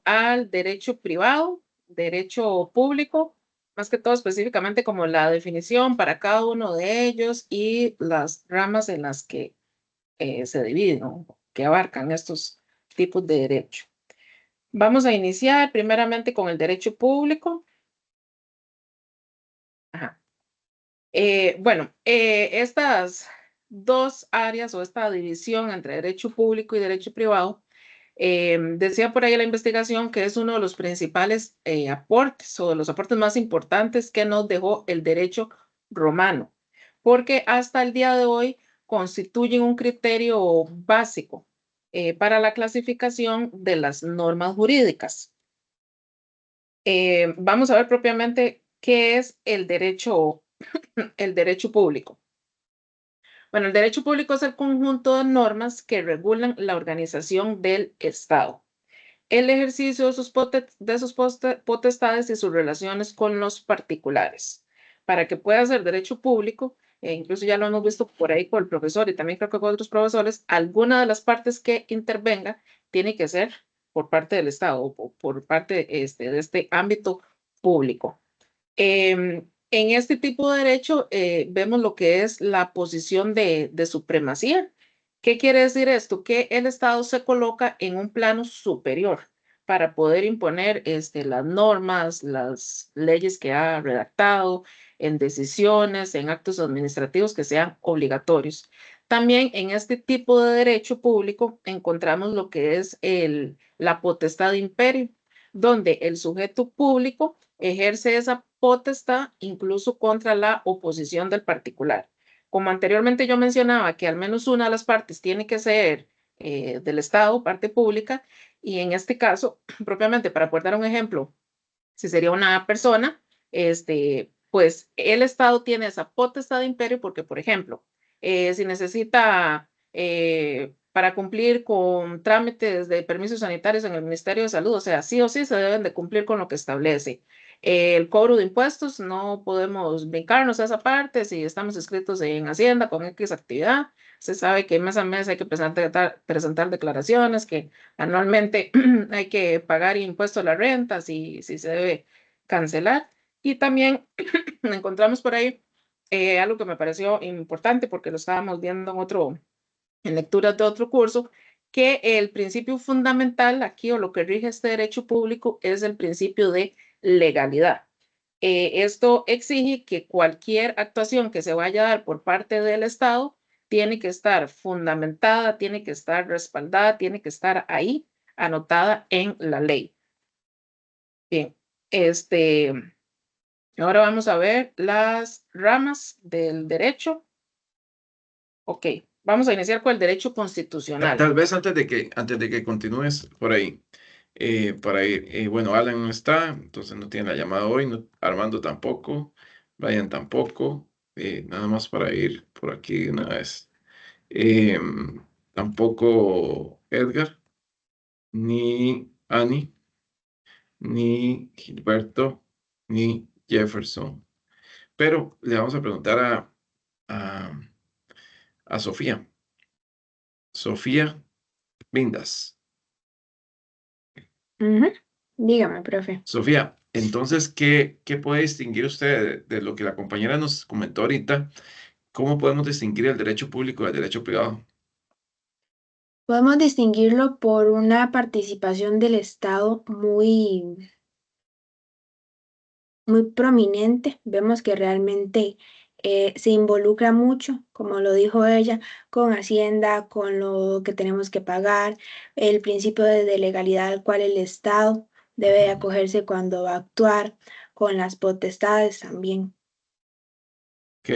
al derecho privado, derecho público, más que todo específicamente como la definición para cada uno de ellos y las ramas en las que se dividen o que abarcan estos tipos de derecho. Vamos a iniciar primeramente con el derecho público. Ajá. Estas dos áreas o esta división entre derecho público y derecho privado, decía por ahí la investigación que es uno de los principales aportes o de los aportes más importantes que nos dejó el derecho romano, porque hasta el día de hoy constituyen un criterio básico para la clasificación de las normas jurídicas. Vamos a ver propiamente qué es el derecho público. Bueno, el derecho público es el conjunto de normas que regulan la organización del Estado, el ejercicio de sus potestades y sus relaciones con los particulares. Para que pueda ser derecho público, incluso ya lo hemos visto por ahí con el profesor y también creo que con otros profesores, alguna de las partes que intervenga tiene que ser por parte del Estado o por parte de este ámbito público. En este tipo de derecho vemos lo que es la posición de supremacía. ¿Qué quiere decir esto? Que el Estado se coloca en un plano superior para poder imponer las normas, las leyes que ha redactado, en decisiones, en actos administrativos que sean obligatorios. También en este tipo de derecho público encontramos lo que es la potestad de imperio, donde el sujeto público ejerce esa potestad incluso contra la oposición del particular. Como anteriormente yo mencionaba que al menos una de las partes tiene que ser del Estado, parte pública, y en este caso, propiamente para poder dar un ejemplo, si sería una persona, pues el Estado tiene esa potestad de imperio porque, por ejemplo, si necesita para cumplir con trámites de permisos sanitarios en el Ministerio de Salud, o sea, sí o sí se deben de cumplir con lo que establece. El cobro de impuestos, no podemos brincarnos a esa parte si estamos inscritos en Hacienda con X actividad. Se sabe que mes a mes hay que presentar declaraciones, que anualmente hay que pagar impuesto a la renta, si se debe cancelar. Y también encontramos por ahí algo que me pareció importante porque lo estábamos viendo en lecturas de otro curso, que el principio fundamental aquí o lo que rige este derecho público es el principio de legalidad. Esto exige que cualquier actuación que se vaya a dar por parte del Estado tiene que estar fundamentada, tiene que estar respaldada, tiene que estar ahí anotada en la ley. Bien, este, ahora vamos a ver las ramas del derecho. Ok, vamos a iniciar con el derecho constitucional. Tal vez antes de que continúes por ahí, para ir, bueno, Alan no está, entonces no tiene la llamada hoy, Armando tampoco, Brian tampoco, nada más para ir por aquí de una vez. Tampoco Edgar, ni Annie, ni Gilberto, ni Jefferson. Pero le vamos a preguntar a, a Sofía. Sofía Vindas. Ujú. Dígame, profe. Sofía, entonces, ¿qué puede distinguir usted de lo que la compañera nos comentó ahorita? ¿Cómo podemos distinguir el derecho público del derecho privado? Podemos distinguirlo por una participación del Estado muy prominente. Vemos que realmente se involucra mucho, como lo dijo ella, con Hacienda, con lo que tenemos que pagar, el principio de legalidad al cual el Estado debe de acogerse cuando va a actuar, con las potestades también. Ok,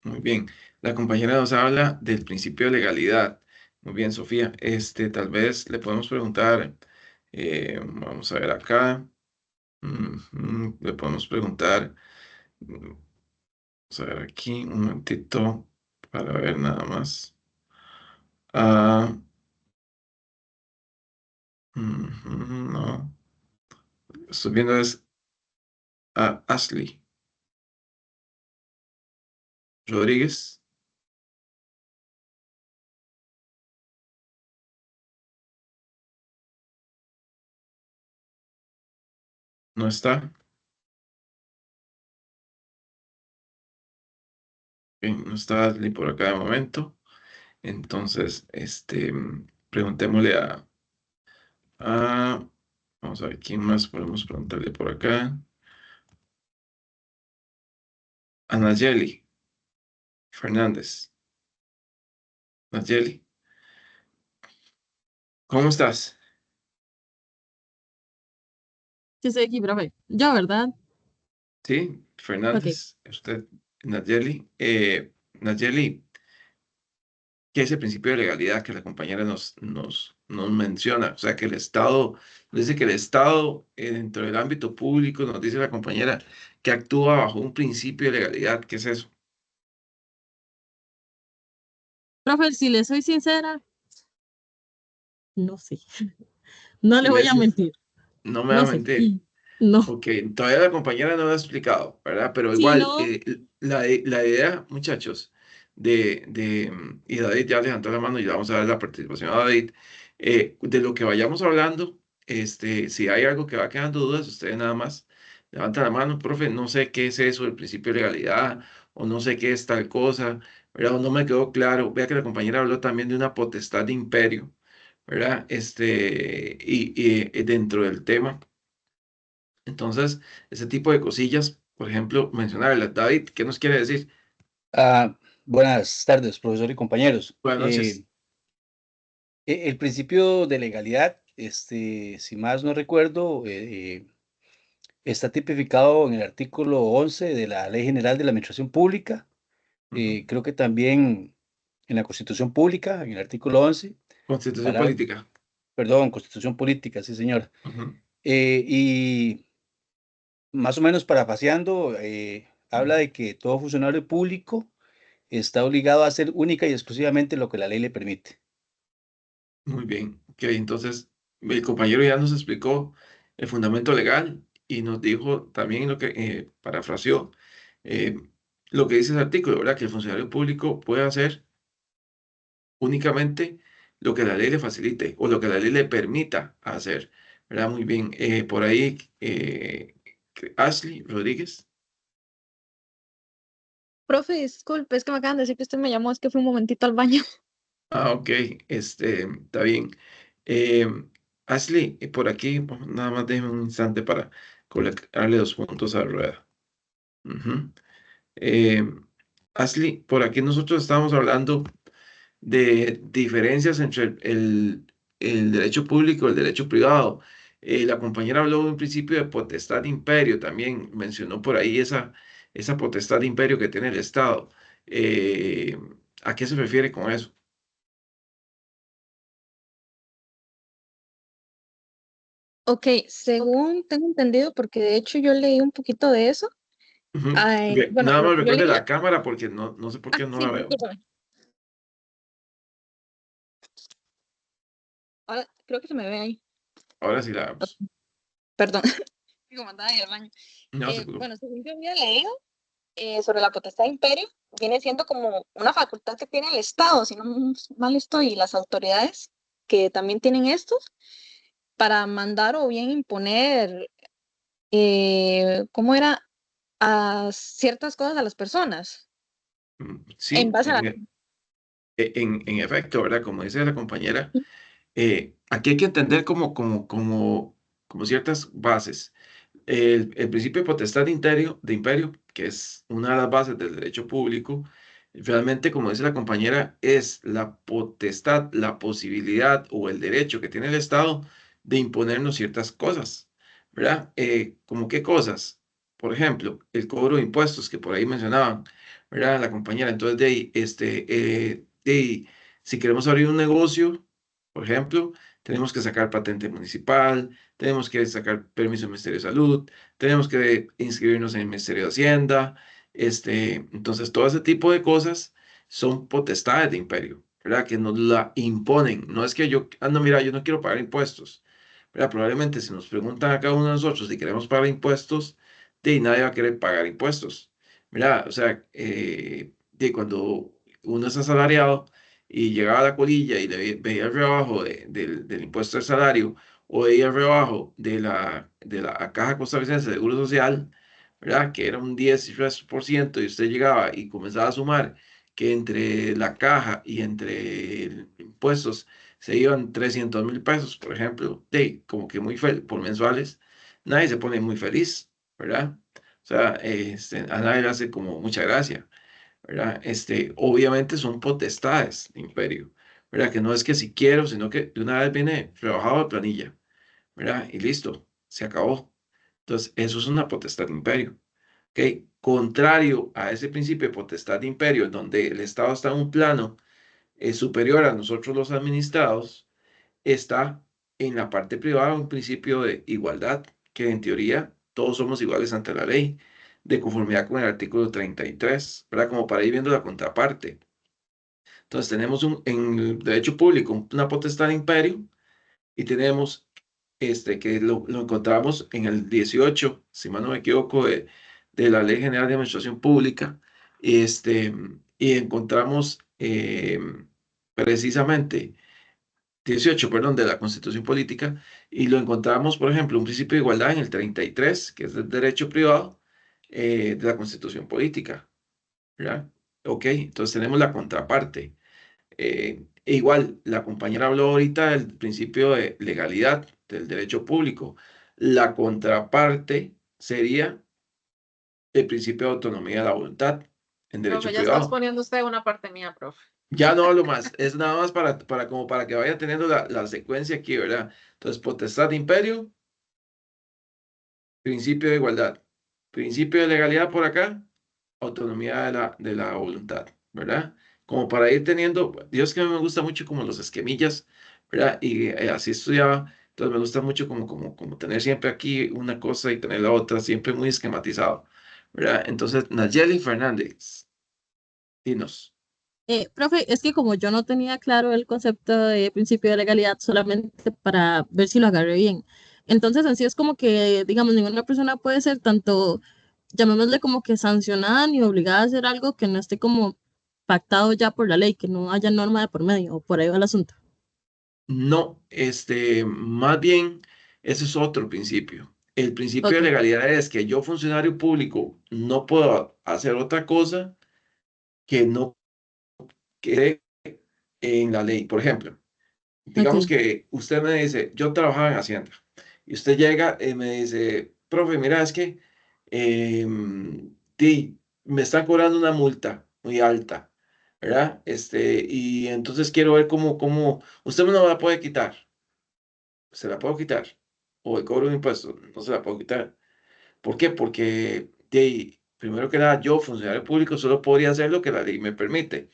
muy bien. La compañera nos habla del principio de legalidad. Muy bien, Sofía. Tal vez le podemos preguntar, vamos a ver acá. Le podemos preguntar, vamos a ver aquí un momentito para ver nada más. Ah, no, estoy viendo es a Ashley Rodríguez. No está. No está Ashley por acá de momento. Entonces, preguntémosle a, vamos a ver, ¿quién más podemos preguntarle por acá? A Nayeli Fernández. Nayeli, ¿cómo estás? Sí, estoy aquí, profe. Yo, ¿verdad? Sí, Ok. Fernández, usted, Nayeli. Nayeli, ¿qué es el principio de legalidad que la compañera nos menciona? O sea, que el Estado, dice que el Estado, dentro del ámbito público, nos dice la compañera, que actúa bajo un principio de legalidad. ¿Qué es eso? Profe, si le soy sincera, no sé. No Si le voy les, a mentir. no me va No a sé. mentir. No. Ok, todavía la compañera no lo ha explicado, ¿verdad? Pero Si igual, no, la idea, muchachos, y David ya levantó la mano y le vamos a dar la participación a David, de lo que vayamos hablando, si hay algo que va quedando dudas, ustedes nada más levantan la mano, profe, no sé qué es eso, el principio de legalidad, o no sé qué es tal cosa, ¿verdad? O no me quedó claro. Vea que la compañera habló también de una potestad de imperio, ¿verdad? Y dentro del tema. Entonces, ese tipo de cosillas, por ejemplo, mencionarlas. David, ¿qué nos quiere decir? Buenas tardes, profesor y compañeros. Buenas noches. El principio de legalidad, si más no recuerdo, está tipificado en el artículo 11 de la Ley General de la Administración Pública. Ujú. Creo que también en la Constitución Pública, en el artículo 11, Constitución para, política. perdón, Constitución Política, sí, señor. Ujú, Y más o menos parafaseando, habla ujú. de que todo funcionario público está obligado a hacer única y exclusivamente lo que la ley le permite. Muy bien. Ok, entonces, el compañero ya nos explicó el fundamento legal y nos dijo también lo que parafraseó eh, lo que dice ese artículo, ¿verdad? Que el funcionario público puede hacer únicamente lo que la ley le facilite o lo que la ley le permita hacer, ¿verdad? Muy bien. Por ahí, Ashley Rodríguez. Profe, disculpe, es que me acaban de decir que usted me llamó, es que fui un momentito al baño. Ah, ok, está bien. Eh, Ashley, por aquí, nada más déjeme un instante para colocarle 2 puntos a la rueda. Ujú. Eh, Ashley, por aquí nosotros estamos hablando de diferencias entre el derecho público y el derecho privado. La compañera habló de un principio de potestad de imperio, también mencionó por ahí esa potestad de imperio que tiene el Estado. Eh, ¿A qué se refiere con eso? Ok, según tengo entendido, porque de hecho yo leí un poquito de eso. Ujú. Ok, Bueno, nada lo más que yo recuerde leía. la cámara porque no sé por qué no Sí, la veo. discúlpame. Ahora creo que se me ve ahí. Ahora sí la Ok, vemos. perdón, como andaba en el baño. No se preocupe. Bueno, según yo había leído sobre la potestad de imperio, viene siendo como una facultad que tiene el Estado, si no mal estoy, y las autoridades que también tienen estos, para mandar o bien imponer, ¿cómo era? A ciertas cosas a las personas en Sí, base a la... en efecto, ¿verdad? Como dice la compañera, aquí hay que entender como ciertas bases. El principio de potestad de imperio, que es una de las bases del derecho público, realmente, como dice la compañera, es la potestad, la posibilidad o el derecho que tiene el Estado de imponernos ciertas cosas, ¿verdad? ¿Cómo qué cosas? Por ejemplo, el cobro de impuestos que por ahí mencionaban, ¿verdad? La compañera. Entonces, si queremos abrir un negocio, por ejemplo, tenemos que sacar patente municipal, tenemos que sacar permiso del Ministerio de Salud, tenemos que inscribirnos en el Ministerio de Hacienda. Entonces, todo ese tipo de cosas son potestades de imperio, ¿verdad? Que nos la imponen. No es que yo, no, mira, yo no quiero pagar impuestos, ¿verdad? Probablemente si nos preguntan a cada uno de nosotros si queremos pagar impuestos, nadie va a querer pagar impuestos, ¿verdad? O sea, cuando uno es asalariado y llegaba a la colilla y le veía el rebajo del impuesto al salario, o de IR bajo de la Caja Costarricense de Seguro Social, ¿verdad? Que era un 10% y usted llegaba y comenzaba a sumar que entre la caja y entre impuestos se iban 300.000 pesos, por ejemplo, como que muy feliz por mensuales, nadie se pone muy feliz, ¿verdad? O sea, a nadie le hace como mucha gracia, ¿verdad? Obviamente son potestades de imperio, ¿verdad? Que no es que si quiero, sino que de una vez viene rebajado de planilla, ¿verdad? Y listo, se acabó. Entonces, eso es una potestad de imperio. ¿Ok? Contrario a ese principio de potestad de imperio, donde el Estado está en un plano superior a nosotros los administrados, está en la parte privada un principio de igualdad, que en teoría todos somos iguales ante la ley, de conformidad con el artículo 33, ¿verdad? Como para ir viendo la contraparte. Entonces tenemos en el derecho público una potestad de imperio y tenemos que lo encontramos en el 18, si mal no me equivoco, de la Ley General de Administración Pública, y encontramos precisamente 18, perdón, de la Constitución Política, y lo encontramos, por ejemplo, un principio de igualdad en el 33, que es del derecho privado de la Constitución Política, ¿verdad? Ok, entonces tenemos la contraparte. Igual, la compañera habló ahorita del principio de legalidad del derecho público. La contraparte sería el principio de autonomía de la voluntad en derecho Profe, ya está privado. exponiendo usted una parte mía, profe. Ya no hablo más, es nada más como para que vaya teniendo la secuencia aquí, ¿verdad? Entonces, potestad de imperio, principio de igualdad, principio de legalidad por acá, autonomía de la voluntad, ¿verdad? Como para ir teniendo, Dios que a mí me gusta mucho como los esquemillas, ¿verdad? Y así estudiaba, entonces me gusta mucho como tener siempre aquí una cosa y tener la otra, siempre muy esquematizado, ¿verdad? Entonces, Nayeli Fernández, dinos. Profe, es que como yo no tenía claro el concepto de principio de legalidad solamente para ver si lo agarré bien. Entonces, así es como que, digamos, ninguna persona puede ser tanto, llamémosle como que sancionada ni obligada a hacer algo que no esté como pactado ya por la ley, que no haya norma de por medio, o por ahí va el asunto. No, más bien, ese es otro principio. El principio de Ok, legalidad es que yo, funcionario público, no puedo hacer otra cosa que no quede en la ley. Por ejemplo, digamos ok, que usted me dice, yo trabajaba en Hacienda, y usted llega y me dice, profe, mira, es que me están cobrando una multa muy alta, ¿verdad? Y entonces quiero ver cómo usted me no la puede quitar. Se la puedo quitar. O el cobro de impuestos, no se la puedo quitar. ¿Por qué? Porque, primero que nada, yo, funcionario público, solo podría hacer lo que la ley me permite.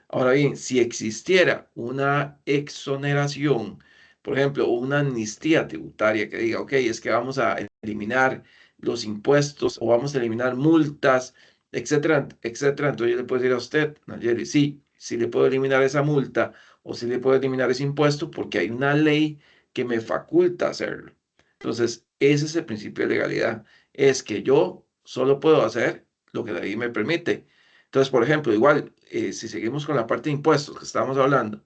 Ahora bien, si existiera una exoneración, por ejemplo, una amnistía tributaria que diga, ok, es que vamos a eliminar los impuestos o vamos a eliminar multas, etcétera, etcétera, entonces yo le puedo decir a usted, Nayeli, sí, sí le puedo eliminar esa multa o sí le puedo eliminar ese impuesto porque hay una ley que me faculta hacerlo. Entonces, ese es el principio de legalidad, es que yo solo puedo hacer lo que la ley me permite. Entonces, por ejemplo, igual, si seguimos con la parte de impuestos que estábamos hablando,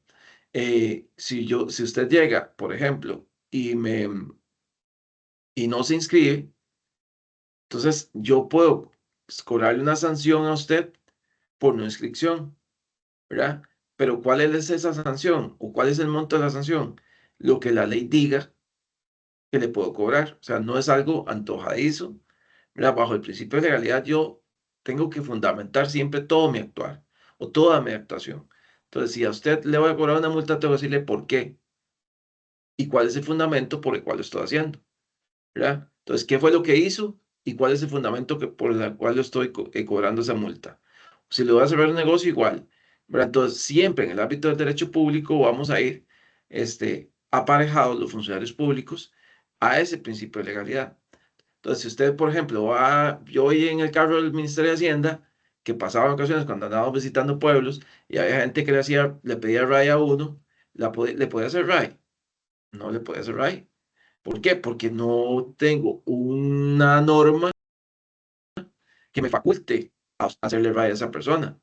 si usted llega, por ejemplo, y no se inscribe, entonces yo puedo cobrarle una sanción a usted por no inscripción, ¿verdad? Pero ¿cuál es esa sanción? ¿O cuál es el monto de la sanción? Lo que la ley diga que le puedo cobrar. O sea, no es algo antojadizo, ¿verdad? Bajo el principio de legalidad, yo tengo que fundamentar siempre todo mi actuar o toda mi actuación. Entonces, si a usted le voy a cobrar una multa, tengo que decirle por qué y cuál es el fundamento por el cual lo estoy haciendo, ¿verdad? Entonces, ¿qué fue lo que hizo y cuál es el fundamento por el cual lo estoy cobrando esa multa? Si le voy a cerrar un negocio, igual, ¿verdad? Entonces, siempre en el ámbito del derecho público vamos a ir aparejados los funcionarios públicos a ese principio de legalidad. Entonces, si usted, por ejemplo, yo voy en el carro del Ministerio de Hacienda, que pasaba en ocasiones cuando andábamos visitando pueblos y había gente que le pedía RAI a uno, le podía hacer RAI. No le podía hacer RAI. ¿Por qué? Porque no tengo una norma que me faculte a hacerle RAI a esa persona.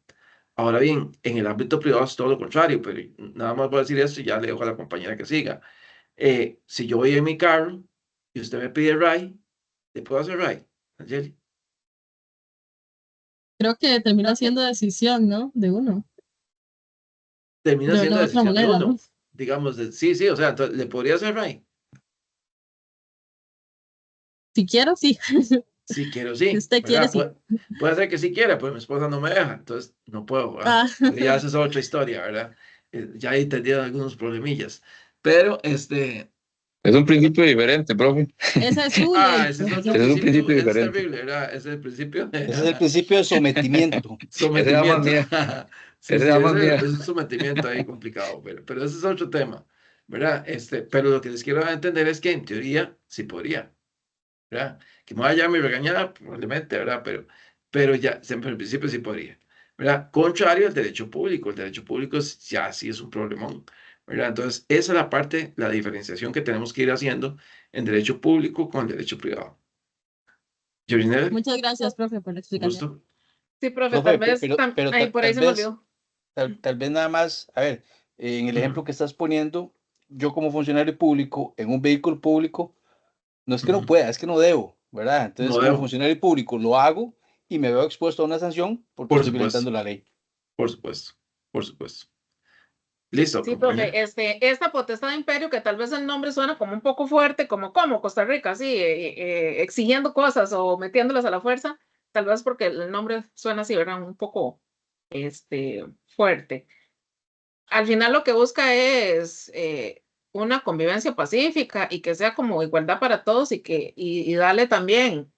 Ahora bien, en el ámbito privado es todo lo contrario, pero nada más voy a decir esto y ya le dejo a la compañera que siga. Si yo voy en mi carro y usted me pide ride, ¿le puedo hacer ride, Angeli? Creo que termina siendo decisión, ¿no? De uno. Termina De siendo una u otra decisión de manera, ¿no? uno. Digamos, sí, o sea, entonces, ¿le podría hacer ride? Si quiero, sí. Sí quiero, Si sí, usted quiere, ¿verdad? sí. Puede ser que sí quiera, pero mi esposa no me deja, entonces no puedo, ¿verdad? Ah, Pero ya esa es otra historia, ¿verdad? Ya he tenido algunos problemillas, pero Es un principio diferente, profe. esa es su ley, ese es otro Ese es un principio, principio ese es diferente. terrible, ¿verdad? Ese es el principio Ese es el principio de sometimiento. Ese da más sometimiento. miedo. Sí, Ese sí, da más ese miedo. es un sometimiento ahí complicado, pero ese es otro tema, ¿verdad? Pero lo que les quiero dar a entender es que en teoría sí podría, ¿verdad? Que me vaya a mi regañada, probablemente, ¿verdad? Pero ya, siempre en principio sí podría, ¿verdad? Contrario al derecho público. El derecho público ya sí es un problemón, ¿verdad? Entonces, esa es la parte, la diferenciación que tenemos que ir haciendo en derecho público con derecho privado. Georgina, Muchas gracias, profe, por la explicación. gusto. Sí, profe, Profe, tal vez, pero ahí por ahí tal se me vez, olvidó. tal vez nada más, a ver, en el ejemplo que estás poniendo, yo como funcionario público, en un vehículo público, no es que no pueda, es que no debo, ¿verdad? Entonces, No como debo, funcionario público lo hago y me veo expuesto a una sanción porque por estoy supuesto, violentando la ley. por supuesto, por supuesto. Listo, Sí, profe, compañero. esta potestad de imperio, que tal vez el nombre suena como un poco fuerte, como Costa Rica, sí, exigiendo cosas o metiéndolas a la fuerza, tal vez porque el nombre suena así, ¿verdad? Un poco fuerte. Al final lo que busca es una convivencia pacífica y que sea como igualdad para todos y darle también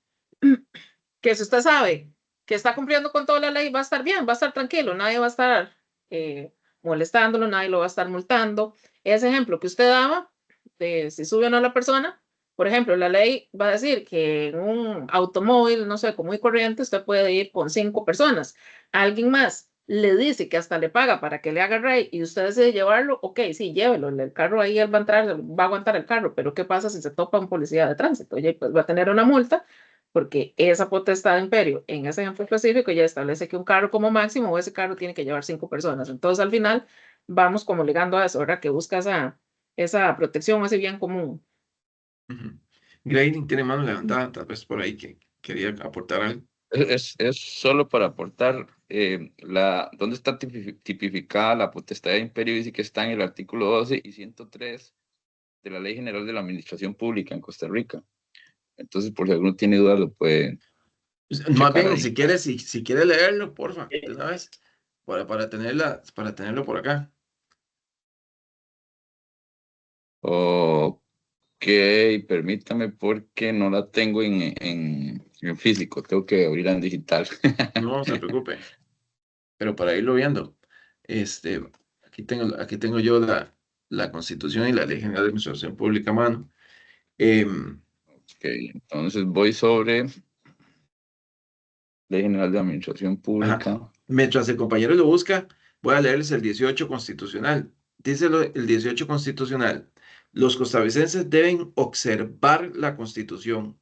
que si usted sabe que está cumpliendo con toda la ley, va a estar bien, va a estar tranquilo, nadie va a estar molestándolo, nadie lo va a estar multando. Ese ejemplo que usted daba de si sube o no la persona, por ejemplo, la ley va a decir que en un automóvil, no sé, común y corriente, usted puede ir con 5 personas. Alguien más le dice que hasta le paga para que le haga rey y usted decide llevarlo, ok, sí, llévelo, el carro ahí él va a entrar, va a aguantar el carro, pero ¿qué pasa si se topa un policía de tránsito? Oye, pues va a tener una multa porque esa potestad de imperio, en ese ejemplo específico, ya establece que un carro como máximo o ese carro tiene que llevar 5 personas. Entonces, al final, vamos como ligando a eso, ¿verdad? Que busca esa protección, ese bien común. Grading tiene mano levantada, tal vez por ahí que quería aportar algo. Es solo para aportar dónde está tipificada la potestad de imperio. Dice que está en el artículo 12 y 103 de la Ley General de la Administración Pública en Costa Rica. Entonces, por si alguno tiene dudas, lo puede Más checar bien, ahí. si quiere leerlo, porfa, de una vez, para tenerlo por acá. Ok, permítame porque no la tengo en físico, tengo que abrirla en digital. No se preocupe, pero para irlo viendo, este, aquí tengo yo la Constitución y la Ley General de Administración Pública a mano. Ok, entonces voy sobre Ley General de Administración Ajá. Pública. Mientras el compañero lo busca, voy a leerles el 18 constitucional. Dice el 18 constitucional: los costarricenses deben observar la Constitución,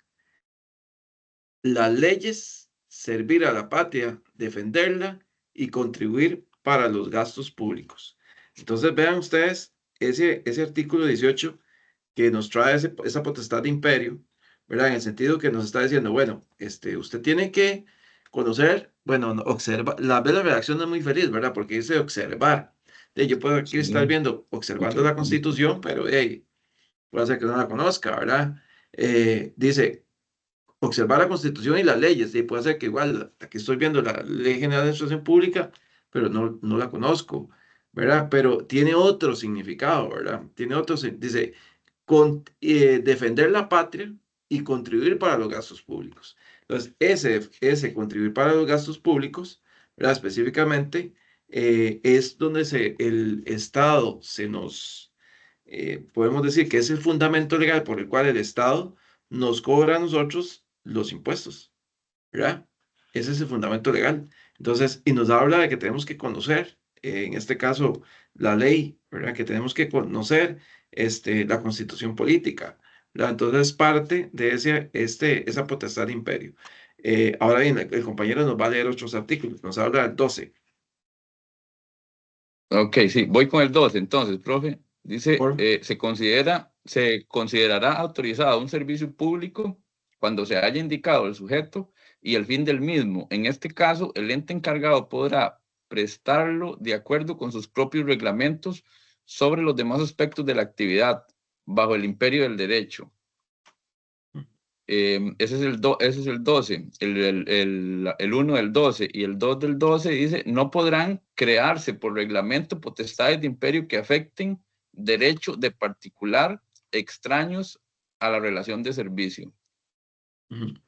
las leyes, servir a la patria, defenderla y contribuir para los gastos públicos. Entonces vean ustedes ese artículo 18 que nos trae esa potestad de imperio, ¿verdad? En el sentido que nos está diciendo, bueno, usted tiene que conocer, bueno, observa, la redacción no es muy feliz, ¿verdad? Porque dice observar. Yo puedo aquí Sí, estar viendo, observando la Constitución, pero hey, puede ser que no la conozca, ¿verdad? Dice observar la Constitución y las leyes, y puede ser que igual, aquí estoy viendo la Ley General de Administración Pública, pero no la conozco, ¿verdad? Pero tiene otro significado, ¿verdad? Tiene otro, dice, defender la patria y contribuir para los gastos públicos. Entonces, ese contribuir para los gastos públicos, ¿verdad? Específicamente, es donde el Estado podemos decir que es el fundamento legal por el cual el Estado nos cobra a nosotros los impuestos, ¿verdad? Ese es el fundamento legal. Entonces, y nos habla de que tenemos que conocer, en este caso, la ley, ¿verdad? Que tenemos que conocer la constitución política, ¿verdad? Entonces, parte de esa potestad de imperio. Ahora bien, el compañero nos va a leer otros artículos, nos habla del 12. Ok, sí, voy con el 2. Entonces, profe, dice, Por, se considera se considerará autorizado un servicio público cuando se haya indicado el sujeto y el fin del mismo. En este caso, el ente encargado podrá prestarlo de acuerdo con sus propios reglamentos sobre los demás aspectos de la actividad, bajo el imperio del derecho. Ese es el 12, el 1 del 12 y el 2 del 12 dice, no podrán crearse por reglamento potestades de imperio que afecten derecho de particular extraños a la relación de servicio.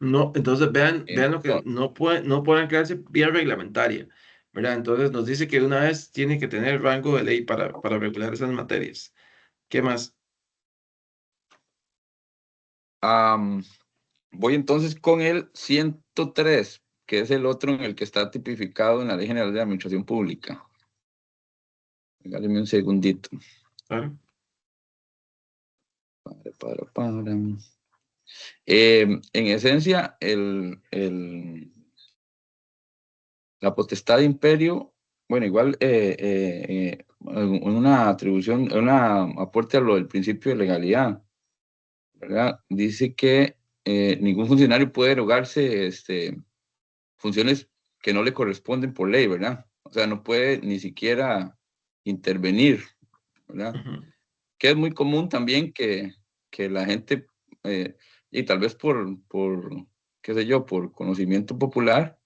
No, entonces vean lo que no pueden crearse vía reglamentaria, ¿verdad? Entonces nos dice que una vez tiene que tener rango de ley para regular esas materias. ¿Qué más? Voy entonces con el 103, que es el otro en el que está tipificado en la Ley General de la Administración Pública. Regáleme un segundito. Claro. En esencia, la potestad de imperio, bueno, igual una atribución, una aporte a lo del principio de legalidad, ¿verdad? Dice que ningún funcionario puede erogarse funciones que no le corresponden por ley, ¿verdad? O sea, no puede ni siquiera intervenir, ¿verdad? Que es muy común también que la gente, y tal vez por, qué sé yo, por conocimiento popular,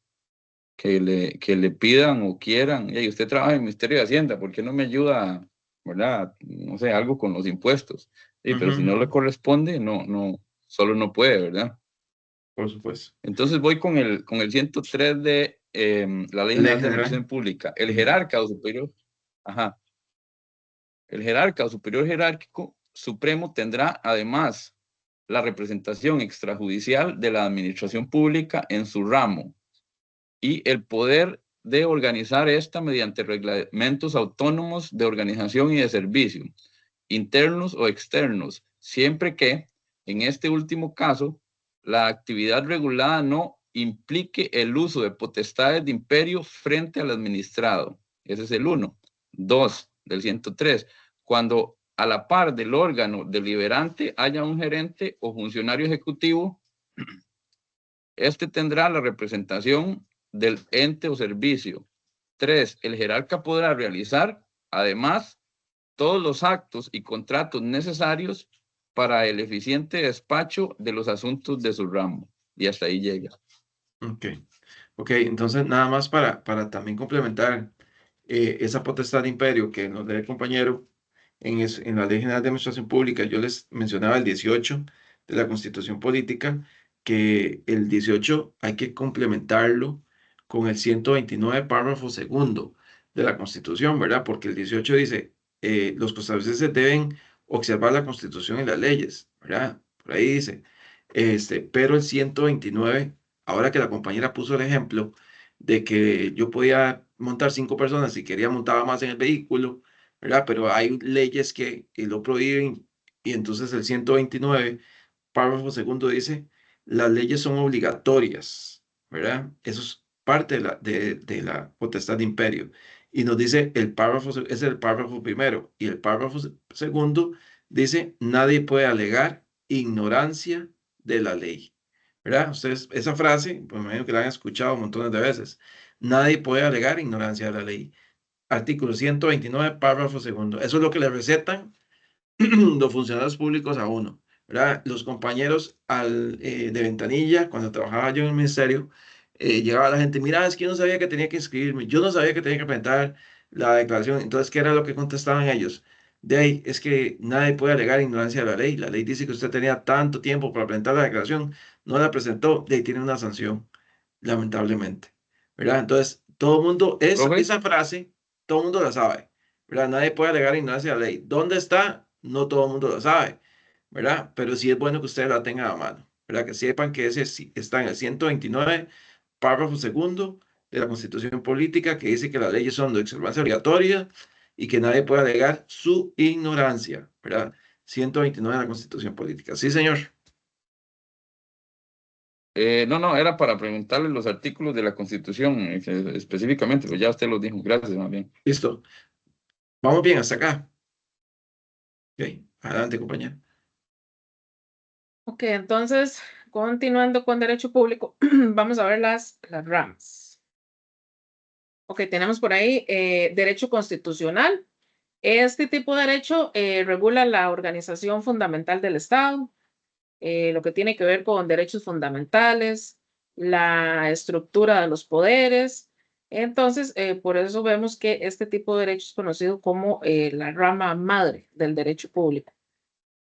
que le pidan o quieran, y usted trabaja en el Ministerio de Hacienda, ¿por qué no me ayuda, verdad? No sé, algo con los impuestos. Sí, pero si no le corresponde, solo no puede, ¿verdad? Por supuesto. Entonces voy con el 103 de la Ley General de Administración Pública. El jerarca o superior, el jerarca o superior jerárquico supremo tendrá además la representación extrajudicial de la administración pública en su ramo y el poder de organizar esta mediante reglamentos autónomos de organización y de servicio, internos o externos, siempre que, en este último caso, la actividad regulada no implique el uso de potestades de imperio frente al administrado. Ese es el 1. 2 del 103. Cuando a la par del órgano deliberante haya un gerente o funcionario ejecutivo, este tendrá la representación del ente o servicio. 3. El jerarca podrá realizar, además, todos los actos y contratos necesarios para el eficiente despacho de los asuntos de su ramo. Y hasta ahí llega. Ok, entonces nada más para también complementar esa potestad de imperio que nos lee el compañero en la Ley General de Administración Pública. Yo les mencionaba el 18 de la Constitución Política, que el 18 hay que complementarlo con el 129 párrafo segundo de la Constitución, ¿verdad? Porque el 18 dice, los costarricenses deben observar la Constitución y las leyes, ¿verdad? Por ahí dice, pero el 129, ahora que la compañera puso el ejemplo de que yo podía montar 5 personas, si quería montaba más en el vehículo, ¿verdad? Pero hay leyes que lo prohíben y entonces el 129, párrafo segundo dice, las leyes son obligatorias, ¿verdad? Eso es parte de la potestad de imperio. Y nos dice el párrafo, es el párrafo primero, y el párrafo segundo dice, nadie puede alegar ignorancia de la ley, ¿verdad? Ustedes, esa frase, pues me imagino que la han escuchado montones de veces. Nadie puede alegar ignorancia de la ley. Artículo 129, párrafo segundo. Eso es lo que le recetan los funcionarios públicos a uno, ¿verdad? Los compañeros de ventanilla, cuando trabajaba yo en el ministerio, llegaba la gente, mira, es que yo no sabía que tenía que inscribirme, yo no sabía que tenía que presentar la declaración. Entonces, ¿qué era lo que contestaban ellos? De ahí, es que nadie puede alegar ignorancia de la ley. La ley dice que usted tenía tanto tiempo para presentar la declaración, no la presentó, de ahí tiene una sanción, lamentablemente, ¿verdad? Entonces, todo el mundo, esa frase, todo el mundo la sabe, ¿verdad? Nadie puede alegar ignorancia de la ley. ¿Dónde está? No todo el mundo lo sabe, ¿verdad? Pero sí es bueno que ustedes la tengan a mano, ¿verdad? Que sepan que ese está en el 129, párrafo segundo de la Constitución Política, que dice que las leyes son de observancia obligatoria y que nadie puede alegar su ignorancia, ¿verdad? 129 de la Constitución Política. Sí, señor. No, era para preguntarle los artículos de la Constitución específicamente, pero ya usted los dijo. Gracias, más bien. Listo. Vamos bien hasta acá. Ok, adelante, compañero. Ok, entonces, continuando con derecho público, vamos a ver las ramas. Ok, tenemos por ahí derecho constitucional. Este tipo de derecho regula la organización fundamental del Estado, lo que tiene que ver con derechos fundamentales, la estructura de los poderes. Entonces, por eso vemos que este tipo de derecho es conocido como la rama madre del derecho público.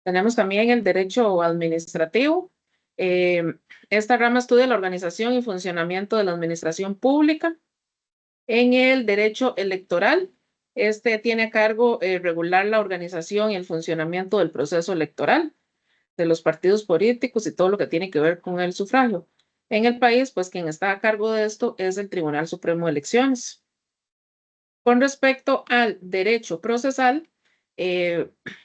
Tenemos también el derecho administrativo. Eh, Esta rama estudia la organización y funcionamiento de la administración pública. En el derecho electoral, este tiene a cargo regular la organización y el funcionamiento del proceso electoral, de los partidos políticos y todo lo que tiene que ver con el sufragio. En el país, pues quien está a cargo de esto es el Tribunal Supremo de Elecciones. Con respecto al derecho procesal,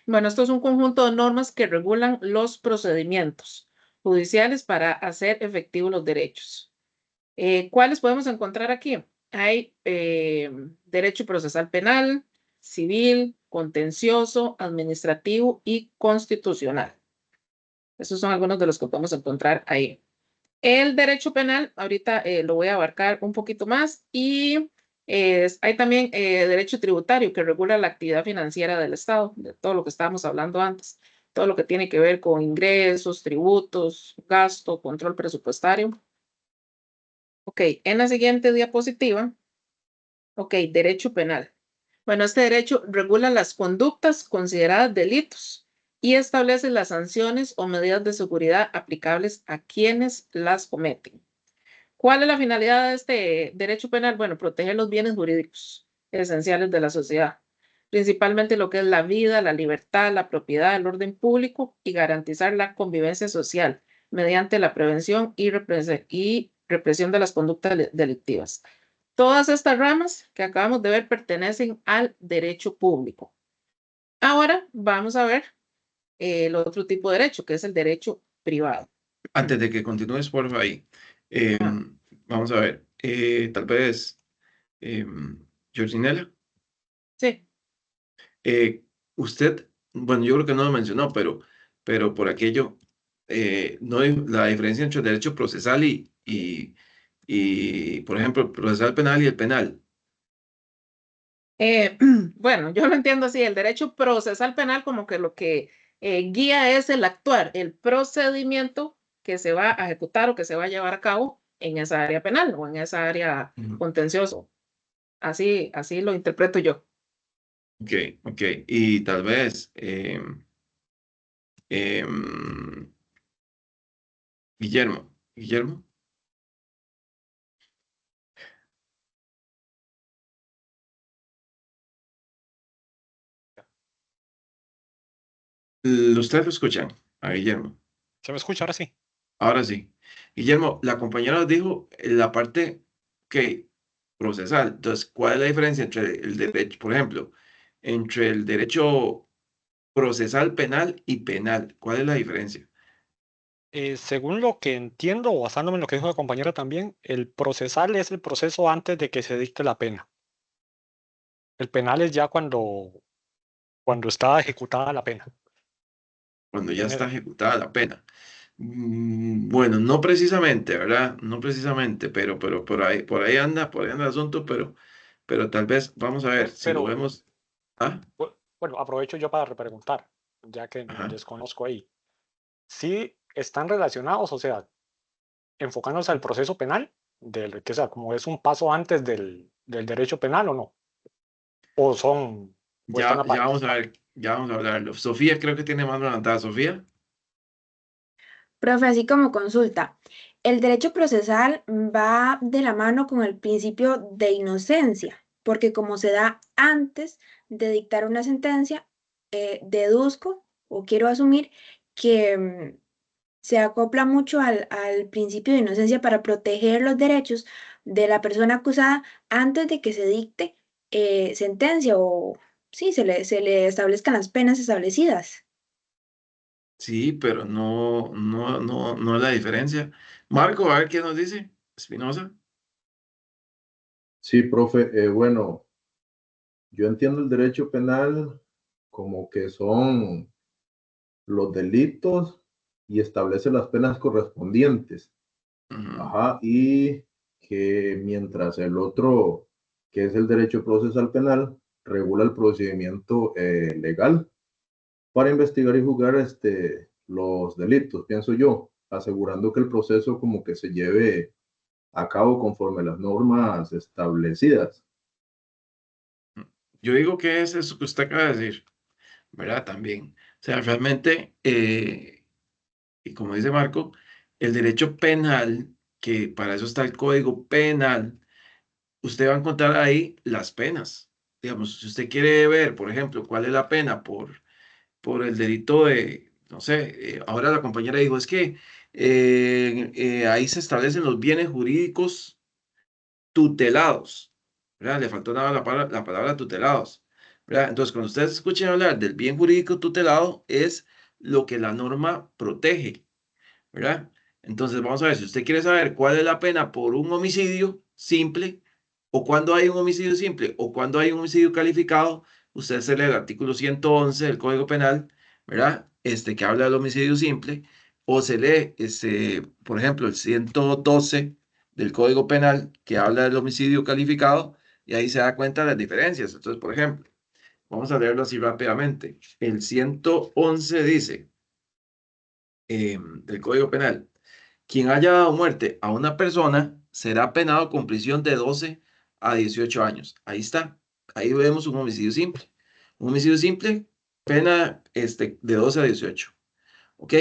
bueno, esto es un conjunto de normas que regulan los procedimientos judiciales para hacer efectivos los derechos. ¿Cuáles podemos encontrar aquí? Hay derecho procesal penal, civil, contencioso, administrativo y constitucional. Esos son algunos de los que podemos encontrar ahí. El derecho penal, ahorita lo voy a abarcar un poquito más y hay también derecho tributario que regula la actividad financiera del Estado, de todo lo que estábamos hablando antes, todo lo que tiene que ver con ingresos, tributos, gasto, control presupuestario. Ok, en la siguiente diapositiva, ok, derecho penal. Bueno, este derecho regula las conductas consideradas delitos y establece las sanciones o medidas de seguridad aplicables a quienes las cometen. ¿Cuál es la finalidad de este derecho penal? Bueno, proteger los bienes jurídicos esenciales de la sociedad, principalmente lo que es la vida, la libertad, la propiedad, el orden público y garantizar la convivencia social mediante la prevención y represión de las conductas delictivas. Todas estas ramas que acabamos de ver pertenecen al derecho público. Ahora vamos a ver el otro tipo de derecho, que es el derecho privado. Antes de que continúes, por favor, ahí. Vamos a ver. Tal vez, Georginela, Sí. usted, bueno, yo creo que no lo mencionó, pero por aquello, no hay la diferencia entre el derecho procesal y, por ejemplo, el procesal penal y el penal. Bueno, yo lo entiendo así, el derecho procesal penal como que lo que guía es el actuar, el procedimiento que se va a ejecutar o que se va a llevar a cabo en esa área penal o en esa área contencioso. Así lo interpreto yo. Ok, ok. Y tal vez, em, Guillermo. Usted lo escuchan a Guillermo. ¿Se me escucha ahora sí? Ahora sí. Guillermo, la compañera nos dijo la parte que procesal. Entonces, ¿cuál es la diferencia entre el derecho, por ejemplo, entre el derecho procesal penal y penal? ¿Cuál es la diferencia? Según lo que entiendo, o basándome en lo que dijo la compañera también, el procesal es el proceso antes de que se dicte la pena. El penal es ya cuando está ejecutada la pena. Cuando ya está ejecutada la pena. Bueno, no precisamente, ¿verdad? No precisamente, pero por ahí anda el asunto, pero tal vez, vamos a ver, si lo Pero, vemos. ¿Ah? bueno, aprovecho yo para repreguntar, ya que Ajá. desconozco ahí. ¿Sí están relacionados, o sea, enfocándose al proceso penal, que sea, como es un paso antes del derecho penal o no? ¿O son, o están Ya aparte? vamos a ver, ya vamos a hablarlo. Sofía creo que tiene más levantada. Sofía. Profe, así como consulta, el derecho procesal va de la mano con el principio de inocencia, porque como se da antes de dictar una sentencia, deduzco o quiero asumir que se acopla mucho al principio de inocencia para proteger los derechos de la persona acusada antes de que se dicte sentencia o sí, se le establezcan las penas establecidas. Sí, pero no es la diferencia. Marco, a ver qué nos dice. Espinosa. Sí, profe, bueno, yo entiendo el derecho penal como que son los delitos y establece las penas correspondientes. Ujú. Ajá, y que mientras el otro, que es el derecho procesal penal, regula el procedimiento legal para investigar y juzgar los delitos, pienso yo, asegurando que el proceso como que se lleve a cabo conforme las normas establecidas. Yo digo que es eso que usted acaba de decir, ¿verdad? También. O sea, realmente, y como dice Marco, el derecho penal, que para eso está el Código Penal, usted va a encontrar ahí las penas. Digamos, si usted quiere ver, por ejemplo, cuál es la pena por el delito de, no sé, ahora la compañera dijo, es que ahí se establecen los bienes jurídicos tutelados, ¿verdad? Le faltó nada la palabra tutelados, ¿verdad? Entonces, cuando ustedes escuchen hablar del bien jurídico tutelado, es lo que la norma protege, ¿verdad? Entonces, vamos a ver, si usted quiere saber cuál es la pena por un homicidio simple, o cuando hay un homicidio simple, o cuando hay un homicidio calificado, usted se lee el artículo 111 del Código Penal, ¿verdad? Que habla del homicidio simple, o se lee, por ejemplo, el 112 del Código Penal, que habla del homicidio calificado, y ahí se da cuenta de las diferencias. Entonces, por ejemplo, vamos a leerlo así rápidamente. El 111 dice, del Código Penal, quien haya dado muerte a una persona será penado con prisión de 12 a 18 años. Ahí está. Ahí vemos un homicidio simple. Un homicidio simple, pena de 12 a 18. Ok.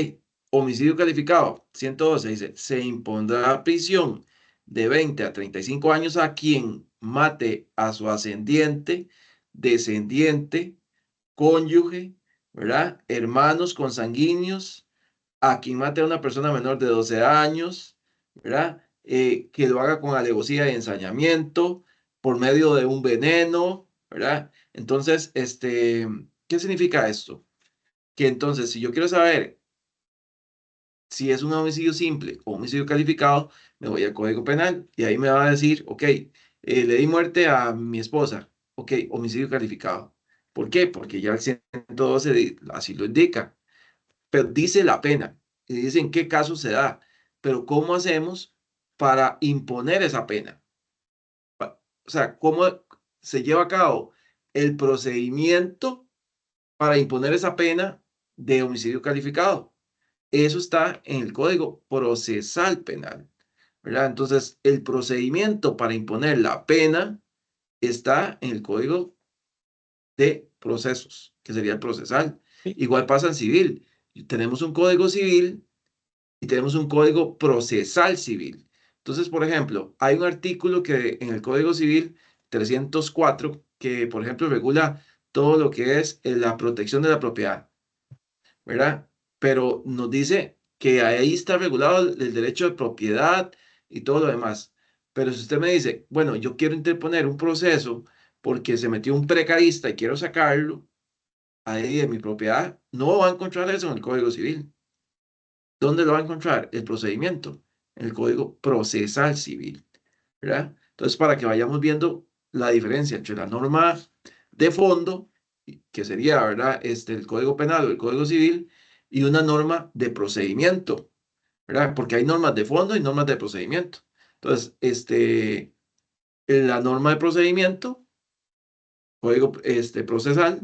Homicidio calificado, 112, dice, se impondrá prisión de 20 a 35 años a quien mate a su ascendiente, descendiente, cónyuge, ¿verdad? Hermanos consanguíneos, a quien mate a una persona menor de 12 años, ¿verdad? Que lo haga con alevosía y ensañamiento, por medio de un veneno, ¿verdad? Entonces, ¿qué significa esto? Que entonces, si yo quiero saber si es un homicidio simple o homicidio calificado, me voy al Código Penal y ahí me va a decir, ok, le di muerte a mi esposa, ok, homicidio calificado. ¿Por qué? Porque ya el 112 así lo indica, pero dice la pena y dice en qué caso se da, pero ¿cómo hacemos para imponer esa pena? O sea, ¿cómo se lleva a cabo el procedimiento para imponer esa pena de homicidio calificado? Eso está en el Código Procesal Penal, ¿verdad? Entonces, el procedimiento para imponer la pena está en el Código de Procesos, que sería el procesal. Sí. Igual pasa en civil. Tenemos un Código Civil y tenemos un Código Procesal Civil. Entonces, por ejemplo, hay un artículo que en el Código Civil 304 que, por ejemplo, regula todo lo que es la protección de la propiedad, ¿verdad? Pero nos dice que ahí está regulado el derecho de propiedad y todo lo demás. Pero si usted me dice, bueno, yo quiero interponer un proceso porque se metió un precarista y quiero sacarlo ahí de mi propiedad, no va a encontrar eso en el Código Civil. ¿Dónde lo va a encontrar? El procedimiento, en el Código Procesal Civil, ¿verdad? Entonces, para que vayamos viendo la diferencia entre la norma de fondo, que sería, ¿verdad? El Código Penal o el Código Civil, y una norma de procedimiento, ¿verdad? Porque hay normas de fondo y normas de procedimiento. Entonces, la norma de procedimiento, Código procesal,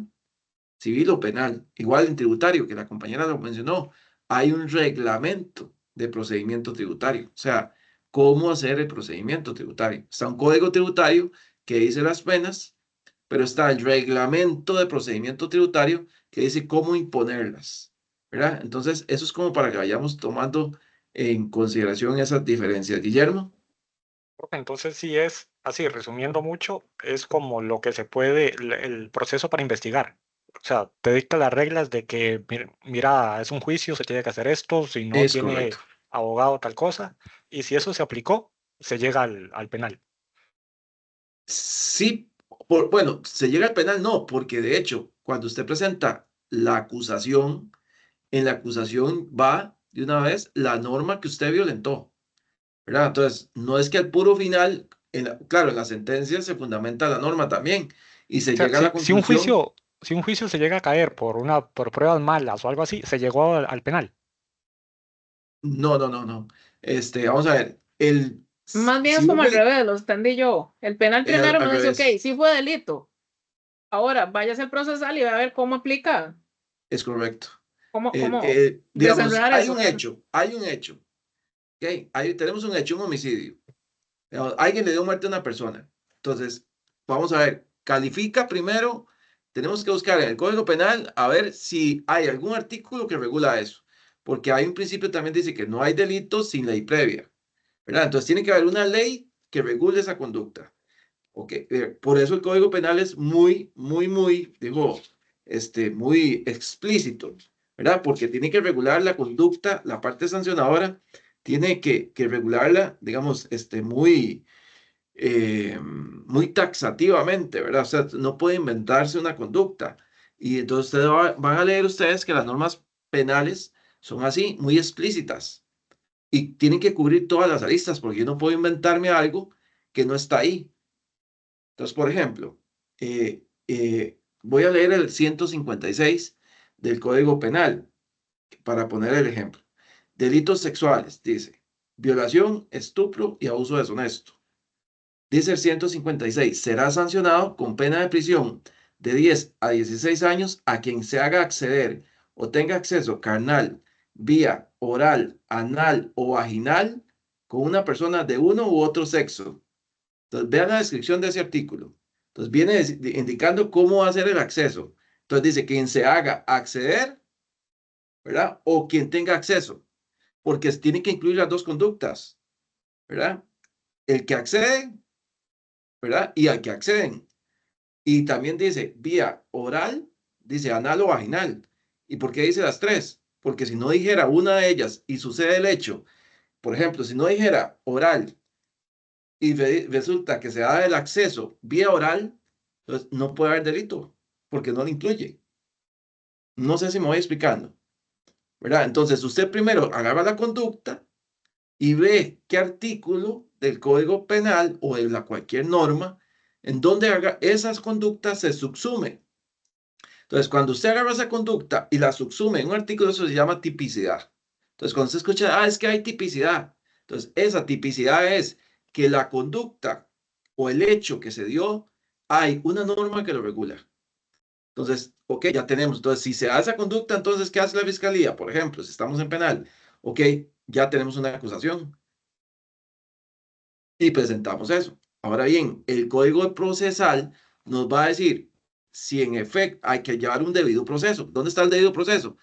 civil o penal, igual en tributario, que la compañera lo mencionó, hay un reglamento de procedimiento tributario, o sea, cómo hacer el procedimiento tributario. Está un código tributario que dice las penas, pero está el reglamento de procedimiento tributario que dice cómo imponerlas, ¿verdad? Entonces, eso es como para que vayamos tomando en consideración esas diferencias. Guillermo. Creo que entonces sí es, así resumiendo mucho, es como lo que se puede, el proceso para investigar. O sea, te dicta las reglas de que, mira, es un juicio, se tiene que hacer esto, si no Es tiene correcto. abogado tal cosa, y si eso se aplicó, se llega al penal. Sí, bueno, se llega al penal, no, porque de hecho, cuando usted presenta la acusación, en la acusación va de una vez la norma que usted violentó, ¿verdad? Entonces, no es que al puro final, claro, en la sentencia se fundamenta la norma también y O se sea, llega a la conclusión. si un juicio se llega a caer por pruebas malas o algo así, se llegó al penal. No, no, no, no. Vamos a ver. Más bien Si es como al vos revés, lo entendí yo. El penal primero al me dice, ok, revés, sí fue delito. Ahora váyase al procesal y va a ver cómo aplica, es correcto. cómo Digamos, desenredar hay eso. un hecho, ¿ok? Tenemos un hecho, un homicidio. Digamos, alguien le dio muerte a una persona. Entonces, vamos a ver, califica primero, tenemos que buscar en el Código Penal a ver si hay algún artículo que regula eso, porque hay un principio también dice que no hay delito sin ley previa, ¿verdad? Entonces tiene que haber una ley que regule esa conducta. Ok, por eso el Código Penal es digo, muy explícito, ¿verdad? Porque tiene que regular la conducta, la parte sancionadora, tiene que regularla, digamos, muy taxativamente, ¿verdad? O sea, no puede inventarse una conducta. Y entonces ustedes van a leer ustedes que las normas penales son así, muy explícitas, y tienen que cubrir todas las aristas, porque yo no puedo inventarme algo que no está ahí. Entonces, por ejemplo, voy a leer el 156 del Código Penal para poner el ejemplo. Delitos sexuales, dice, violación, estupro y abuso deshonesto. Dice el 156, será sancionado con pena de prisión de 10 a 16 años a quien se haga acceder o tenga acceso carnal, vía oral, anal o vaginal con una persona de uno u otro sexo. Entonces, vean la descripción de ese artículo. Entonces, viene indicando cómo va a ser el acceso. Entonces, dice quien se haga acceder, ¿verdad? O quien tenga acceso, porque tiene que incluir las dos conductas, ¿verdad? El que accede, ¿verdad? Y al que acceden. Y también dice vía oral, dice anal o vaginal. ¿Y por qué dice las tres? Porque si no dijera una de ellas y sucede el hecho, por ejemplo, si no dijera oral y resulta que se da el acceso vía oral, entonces no puede haber delito, porque no lo incluye. No sé si me voy explicando, ¿verdad? Entonces usted primero agarra la conducta y ve qué artículo del Código Penal o de cualquier norma en donde haga esas conductas se subsume. Entonces, cuando usted agarra esa conducta y la subsume en un artículo, eso se llama tipicidad. Entonces, cuando usted escucha, es que hay tipicidad. Entonces, esa tipicidad es que la conducta o el hecho que se dio, hay una norma que lo regula. Entonces, ok, ya tenemos. Entonces, si se da esa conducta, entonces, ¿qué hace la fiscalía? Por ejemplo, si estamos en penal, ok, ya tenemos una acusación y presentamos eso. Ahora bien, el código procesal nos va a decir si en efecto hay que llevar un debido proceso. ¿Dónde está el debido proceso?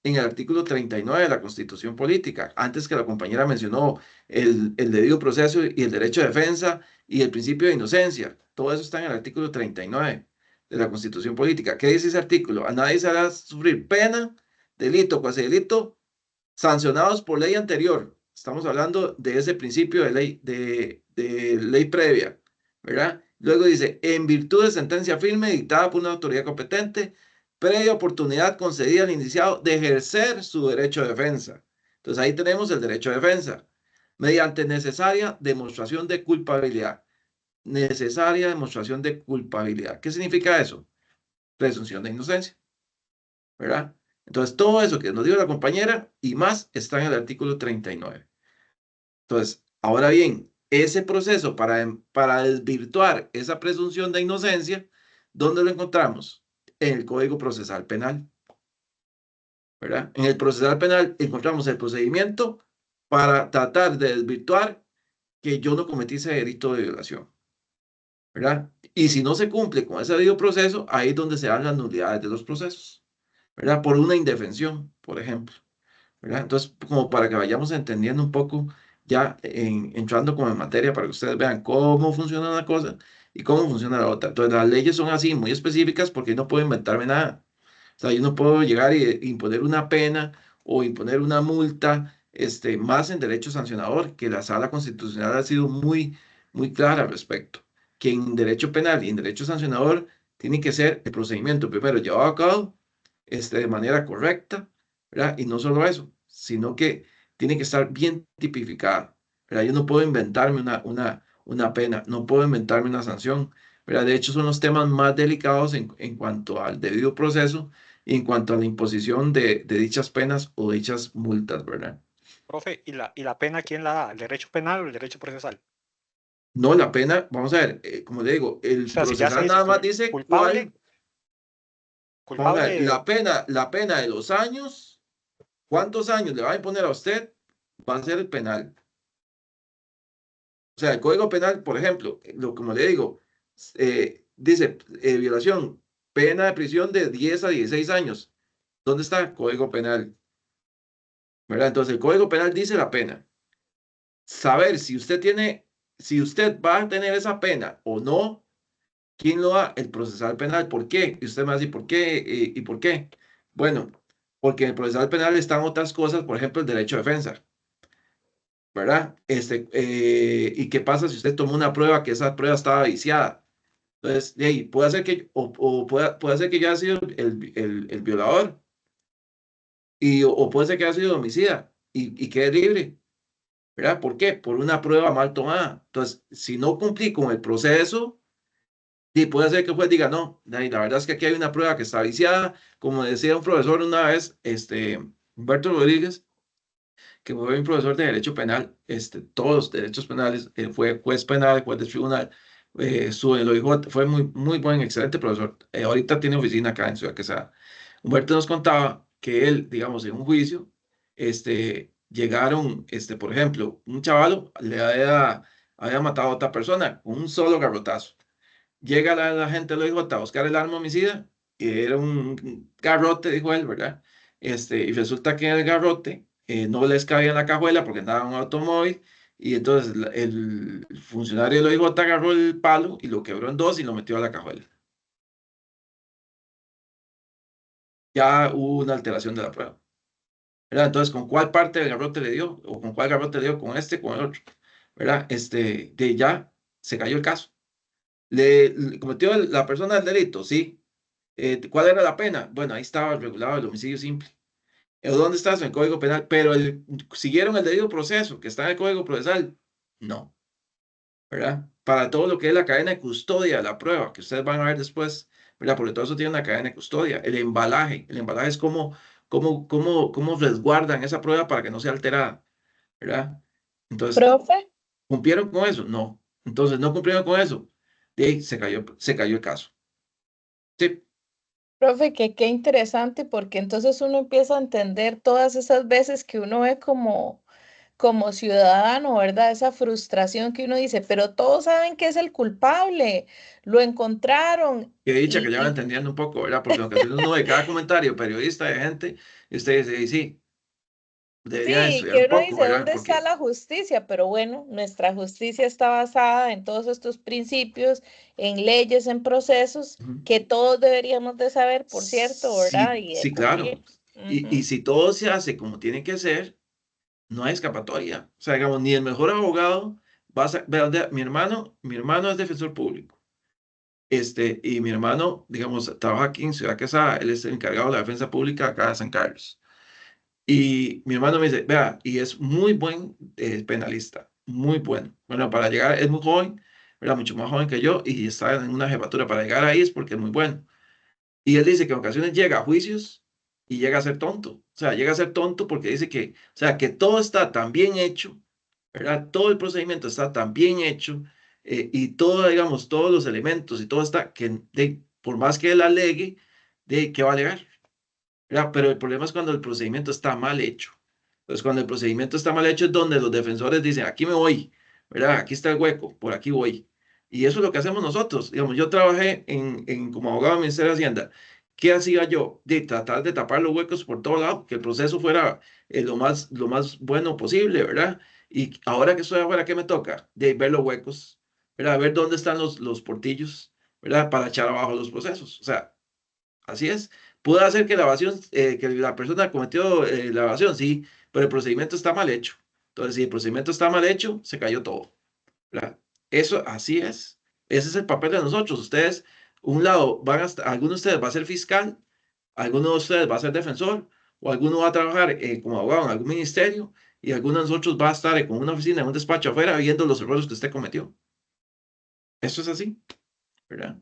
En el artículo 39 de la Constitución Política. Antes que la compañera mencionó el debido proceso y el derecho de defensa y el principio de inocencia. Todo eso está en el artículo 39 de la Constitución Política. ¿Qué dice ese artículo? A nadie se hará sufrir pena, delito, cuasi delito, sancionados por ley anterior. Estamos hablando de ese principio de ley previa, ¿verdad? Luego dice, en virtud de sentencia firme dictada por una autoridad competente, previa oportunidad concedida al indiciado de ejercer su derecho de defensa. Entonces ahí tenemos el derecho de defensa, mediante necesaria demostración de culpabilidad. Necesaria demostración de culpabilidad. ¿Qué significa eso? Presunción de inocencia, ¿verdad? Entonces, todo eso que nos dijo la compañera y más está en el artículo 39. Entonces, ahora bien, ese proceso para desvirtuar esa presunción de inocencia, ¿dónde lo encontramos? En el Código Procesal Penal, ¿verdad? En el Procesal Penal encontramos el procedimiento para tratar de desvirtuar que yo no cometí ese delito de violación, ¿verdad? Y si no se cumple con ese debido proceso, ahí es donde se dan las nulidades de los procesos, ¿verdad? Por una indefensión, por ejemplo. ¿Verdad? Entonces, como para que vayamos entendiendo un poco, ya entrando como en materia, para que ustedes vean cómo funciona una cosa y cómo funciona la otra. Entonces, las leyes son así, muy específicas, porque no puedo inventarme nada. O sea, yo no puedo llegar y imponer una pena o imponer una multa, más en derecho sancionador, que la Sala Constitucional ha sido muy clara al respecto, que en derecho penal y en derecho sancionador tiene que ser el procedimiento primero llevado a cabo, de manera correcta, ¿verdad? Y no solo eso, sino que tiene que estar bien tipificada, ¿verdad? Yo no puedo inventarme una pena, no puedo inventarme una sanción, ¿verdad? De hecho, son los temas más delicados en cuanto al debido proceso y en cuanto a la imposición de dichas penas o dichas multas, ¿verdad? Profe, ¿y la pena quién la da? ¿El derecho penal o el derecho procesal? No, la pena, vamos a ver, como le digo, O el sea, si ya se procesal dice nada más dice culpable, vamos a ver, culpable, la pena de los años, ¿cuántos años le va a imponer a usted? Va a ser penal. O sea, el Código Penal, por ejemplo, como le digo, dice violación, pena de prisión de 10 a 16 años. ¿Dónde está el Código Penal? ¿Verdad? Entonces, el Código Penal dice la pena. Saber si usted va a tener esa pena o no, ¿quién lo da? El procesal penal. ¿Por qué? Y usted me va a decir, ¿por qué? ¿Y por qué? Bueno, porque en el procesal penal están otras cosas, por ejemplo, el derecho de defensa. ¿Verdad? ¿Y qué pasa si usted tomó una prueba que esa prueba estaba viciada? Entonces, de ahí, puede ser que, puede ser que ya haya sido el violador, o puede ser que haya sido homicida y quede libre, ¿verdad? ¿Por qué? Por una prueba mal tomada. Entonces, si no cumplí con el proceso, y puede ser que el juez diga, no, la verdad es que aquí hay una prueba que está viciada, como decía un profesor una vez, Humberto Rodríguez, que fue un profesor de Derecho Penal, todos los derechos penales, fue juez penal, juez de tribunal, lo dijo, fue muy buen, excelente profesor. Ahorita tiene oficina acá en Ciudad Quesada. Humberto nos contaba que él, digamos, en un juicio, llegaron, por ejemplo, un chavalo había matado a otra persona con un solo garrotazo. Llega la gente de la OIJ a buscar el arma homicida, y era un garrote, dijo él, ¿verdad? Y resulta que en el garrote no les cabía en la cajuela porque andaba en un automóvil, y entonces el funcionario de la OIJ agarró el palo y lo quebró en dos y lo metió a la cajuela. Ya hubo una alteración de la prueba, ¿verdad? Entonces, ¿con cuál parte del garrote le dio? ¿O con cuál garrote le dio? Con con el otro, ¿verdad? De ya se cayó el caso. ¿Le cometió la persona el delito? Sí. ¿Cuál era la pena? Bueno, ahí estaba regulado el homicidio simple. ¿Dónde está eso? En el Código Penal. Pero ¿siguieron el debido proceso que está en el Código Procesal? No, ¿verdad? Para todo lo que es la cadena de custodia de la prueba, que ustedes van a ver después, ¿verdad? Porque todo eso tiene una cadena de custodia. El embalaje es cómo resguardan esa prueba para que no sea alterada, ¿verdad? Entonces, Profe, ¿cumplieron con eso? No. Entonces, no cumplieron con eso. De ahí se cayó el caso. Sí. profe, que qué interesante, porque entonces uno empieza a entender todas esas veces que uno ve como ciudadano, ¿verdad? Esa frustración que uno dice, pero todos saben que es el culpable, lo encontraron Qué dicha que ya va entendiendo un poco, ¿verdad? Porque en ocasiones uno ve cada comentario periodista de gente y usted dice, y sí, debería sí, estudiar que un uno poco, dice, ¿verdad? ¿dónde está Porque la justicia? Pero bueno, nuestra justicia está basada en todos estos principios, en leyes, en procesos ujú, que todos deberíamos de saber, por cierto, ¿verdad? sí, Y de sí, claro. cumplir. Y Ujú. si todo se hace como tiene que ser, no hay escapatoria. O sea, digamos, ni el mejor abogado va a vea, mi hermano es defensor público. Y mi hermano, digamos, trabaja aquí en Ciudad Quesada, él es el encargado de la defensa pública acá de San Carlos. Y mi hermano me dice, vea, y es muy buen penalista, muy bueno. Bueno, para llegar, es muy joven, ¿verdad? Mucho más joven que yo, y está en una jefatura. Para llegar ahí es porque es muy bueno. Y él dice que en ocasiones llega a juicios y llega a ser tonto. O sea, llega a ser tonto porque dice que, o sea, que todo está tan bien hecho, ¿verdad? Todo el procedimiento está tan bien hecho, y todo, digamos, todos los elementos y todo está, que por más que él alegue, de que va a alegar. ¿Verdad? Pero el problema es cuando el procedimiento está mal hecho. Entonces, cuando el procedimiento está mal hecho es donde los defensores dicen, aquí me voy, ¿verdad? Aquí está el hueco, por aquí voy. Y eso es lo que hacemos nosotros. Digamos, yo trabajé como abogado del Ministerio de Hacienda. ¿Qué hacía yo? De tratar de tapar los huecos por todo lado, que el proceso fuera lo más bueno posible, ¿verdad? Y ahora que estoy afuera, ¿qué me toca? De ver los huecos, ¿verdad? Ver dónde están los portillos, ¿verdad? Para echar abajo los procesos. O sea, así es. Puede hacer que que la persona cometió la evasión, sí, pero el procedimiento está mal hecho. Entonces, si el procedimiento está mal hecho, se cayó todo, ¿verdad? Eso, así es. Ese es el papel de nosotros. Ustedes, un lado, alguno de ustedes va a ser fiscal, alguno de ustedes va a ser defensor, o alguno va a trabajar como abogado en algún ministerio, y alguno de nosotros va a estar con una oficina, en un despacho afuera, viendo los errores que usted cometió. Eso es así, ¿verdad?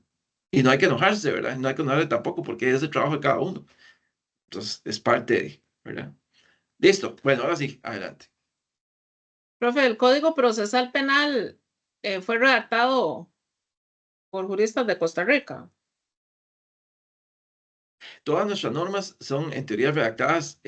Y no hay que enojarse, ¿verdad? No hay que enojarse tampoco, porque es el trabajo de cada uno. Entonces, es parte de, ¿verdad? Listo. Bueno, ahora sí, adelante. Profe, el Código Procesal Penal fue redactado por juristas de Costa Rica. Todas nuestras normas son en teoría redactadas,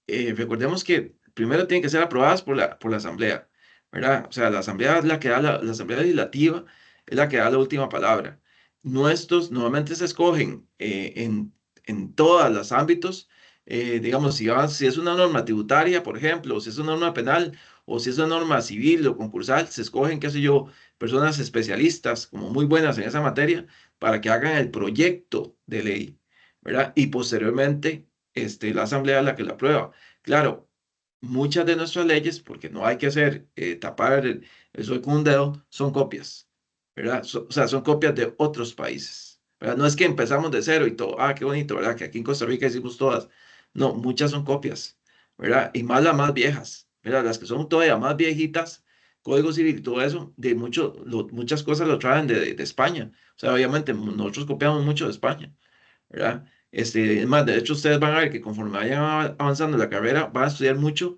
recordemos que primero tienen que ser aprobadas por la Asamblea, ¿verdad? O sea, la Asamblea es la que da la Asamblea Legislativa es la que da la última palabra. Nuestros normalmente se escogen en todos los ámbitos, digamos, si es una norma tributaria, por ejemplo, o si es una norma penal, o si es una norma civil o concursal, se escogen, qué sé yo, personas especialistas como muy buenas en esa materia para que hagan el proyecto de ley, ¿verdad? Y posteriormente, la Asamblea es la que la aprueba. Claro, muchas de nuestras leyes, porque no hay que hacer, tapar el sol con un dedo, son copias, ¿verdad? O sea, son copias de otros países, ¿verdad? No es que empezamos de cero y todo, qué bonito, ¿verdad? Que aquí en Costa Rica hicimos todas. No, muchas son copias, ¿verdad? Y más las más viejas, ¿verdad? Las que son todavía más viejitas, Código Civil y todo eso, muchas cosas lo traen de España. O sea, obviamente nosotros copiamos mucho de España, ¿verdad? Es más, de hecho, ustedes van a ver que conforme vayan avanzando en la carrera, van a estudiar mucho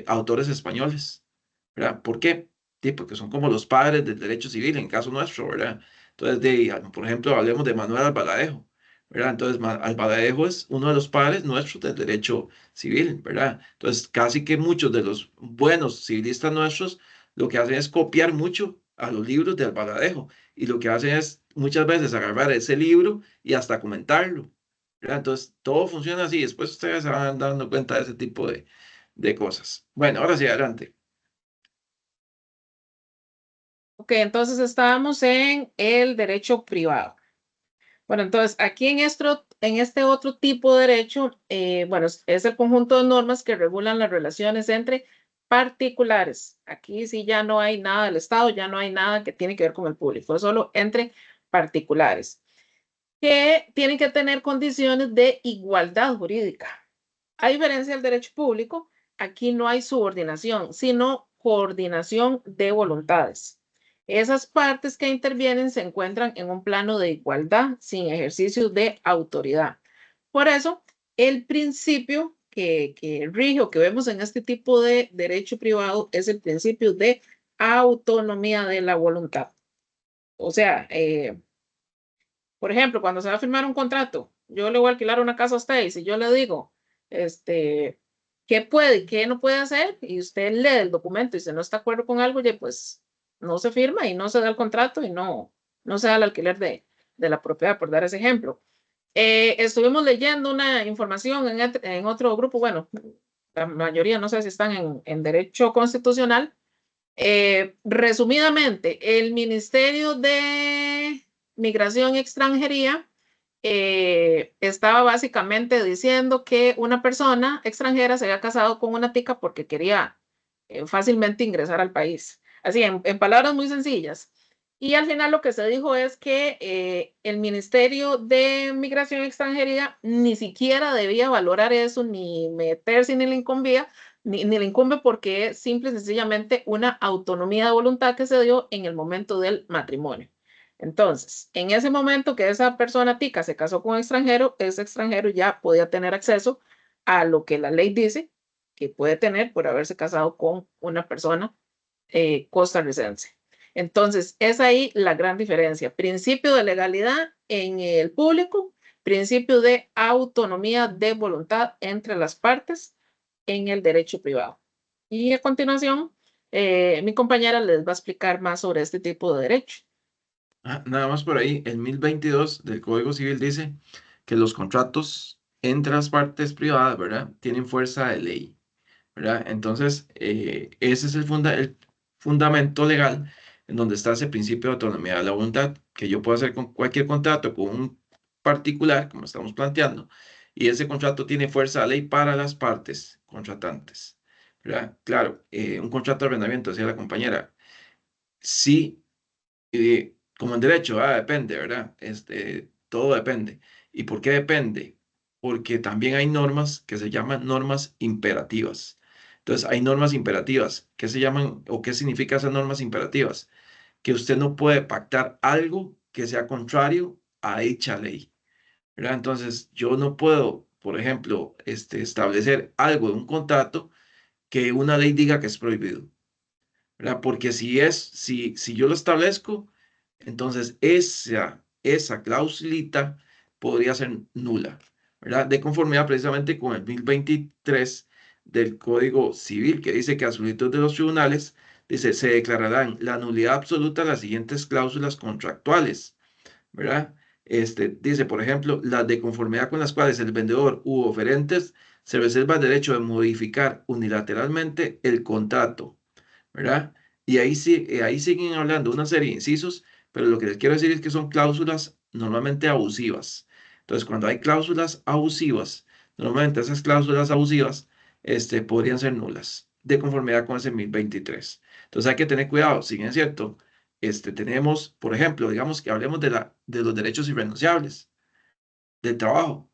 autores españoles, ¿verdad? ¿Por qué? Sí, porque son como los padres del derecho civil, en caso nuestro, ¿verdad? Entonces, por ejemplo, hablemos de Manuel Albaladejo, ¿verdad? Entonces, Albaladejo es uno de los padres nuestros del derecho civil, ¿verdad? Entonces, casi que muchos de los buenos civilistas nuestros lo que hacen es copiar mucho a los libros de Albaladejo y lo que hacen es muchas veces agarrar ese libro y hasta comentarlo, ¿verdad? Entonces, todo funciona así. Después ustedes se van dando cuenta de ese tipo de cosas. Bueno, ahora sí, adelante. Ok, entonces estábamos en el derecho privado. Bueno, entonces aquí en este otro tipo de derecho, bueno, es el conjunto de normas que regulan las relaciones entre particulares. Aquí sí ya no hay nada del Estado, ya no hay nada que tiene que ver con el público, es solo entre particulares, que tienen que tener condiciones de igualdad jurídica. A diferencia del derecho público, aquí no hay subordinación, sino coordinación de voluntades. Esas partes que intervienen se encuentran en un plano de igualdad sin ejercicio de autoridad. Por eso, el principio que rige o que vemos en este tipo de derecho privado es el principio de autonomía de la voluntad. O sea, por ejemplo, cuando se va a firmar un contrato, yo le voy a alquilar una casa a usted y si yo le digo, qué puede y qué no puede hacer, y usted lee el documento y si no está de acuerdo con algo, ya pues no se firma y no se da el contrato y no se da el alquiler de la propiedad, por dar ese ejemplo. Estuvimos leyendo una información en otro grupo, bueno, la mayoría no sé si están en derecho constitucional. Resumidamente, el Ministerio de Migración y Extranjería estaba básicamente diciendo que una persona extranjera se había casado con una tica porque quería fácilmente ingresar al país. Así, en palabras muy sencillas. Y al final lo que se dijo es que el Ministerio de Migración y Extranjería ni siquiera debía valorar eso, ni meterse ni le incumbía, ni le incumbe porque es simple y sencillamente una autonomía de voluntad que se dio en el momento del matrimonio. Entonces, en ese momento que esa persona tica se casó con un extranjero, ese extranjero ya podía tener acceso a lo que la ley dice que puede tener por haberse casado con una persona costarricense. Entonces, es ahí la gran diferencia. Principio de legalidad en el público, principio de autonomía de voluntad entre las partes en el derecho privado. Y a continuación, mi compañera les va a explicar más sobre este tipo de derecho. Nada más por ahí, el 1022 del Código Civil dice que los contratos entre las partes privadas, ¿verdad? Tienen fuerza de ley, ¿verdad? Entonces, ese es el fundamento legal en donde está ese principio de autonomía de la voluntad, que yo puedo hacer con cualquier contrato con un particular, como estamos planteando, y ese contrato tiene fuerza de ley para las partes contratantes, ¿verdad? Claro, un contrato de arrendamiento, decía la compañera, sí, como en derecho, depende, ¿verdad? Todo depende. ¿Y por qué depende? Porque también hay normas que se llaman normas imperativas. Entonces, hay normas imperativas. ¿Qué se llaman o qué significa esas normas imperativas? Que usted no puede pactar algo que sea contrario a dicha ley, ¿verdad? Entonces, yo no puedo, por ejemplo, establecer algo de un contrato que una ley diga que es prohibido, ¿verdad? Porque si yo lo establezco, entonces esa clausulita podría ser nula, ¿verdad? De conformidad precisamente con el 1023 del Código Civil, que dice que a solicitud de los tribunales, dice, se declararán la nulidad absoluta de las siguientes cláusulas contractuales, ¿verdad? Dice, por ejemplo, las de conformidad con las cuales el vendedor u oferentes se reserva el derecho de modificar unilateralmente el contrato, ¿verdad? Y ahí, sí, ahí siguen hablando una serie de incisos, pero lo que les quiero decir es que son cláusulas normalmente abusivas. Entonces, cuando hay cláusulas abusivas, normalmente esas cláusulas abusivas podrían ser nulas, de conformidad con ese 1023. Entonces, hay que tener cuidado, si bien es cierto, tenemos, por ejemplo, digamos que hablemos de los derechos irrenunciables del trabajo.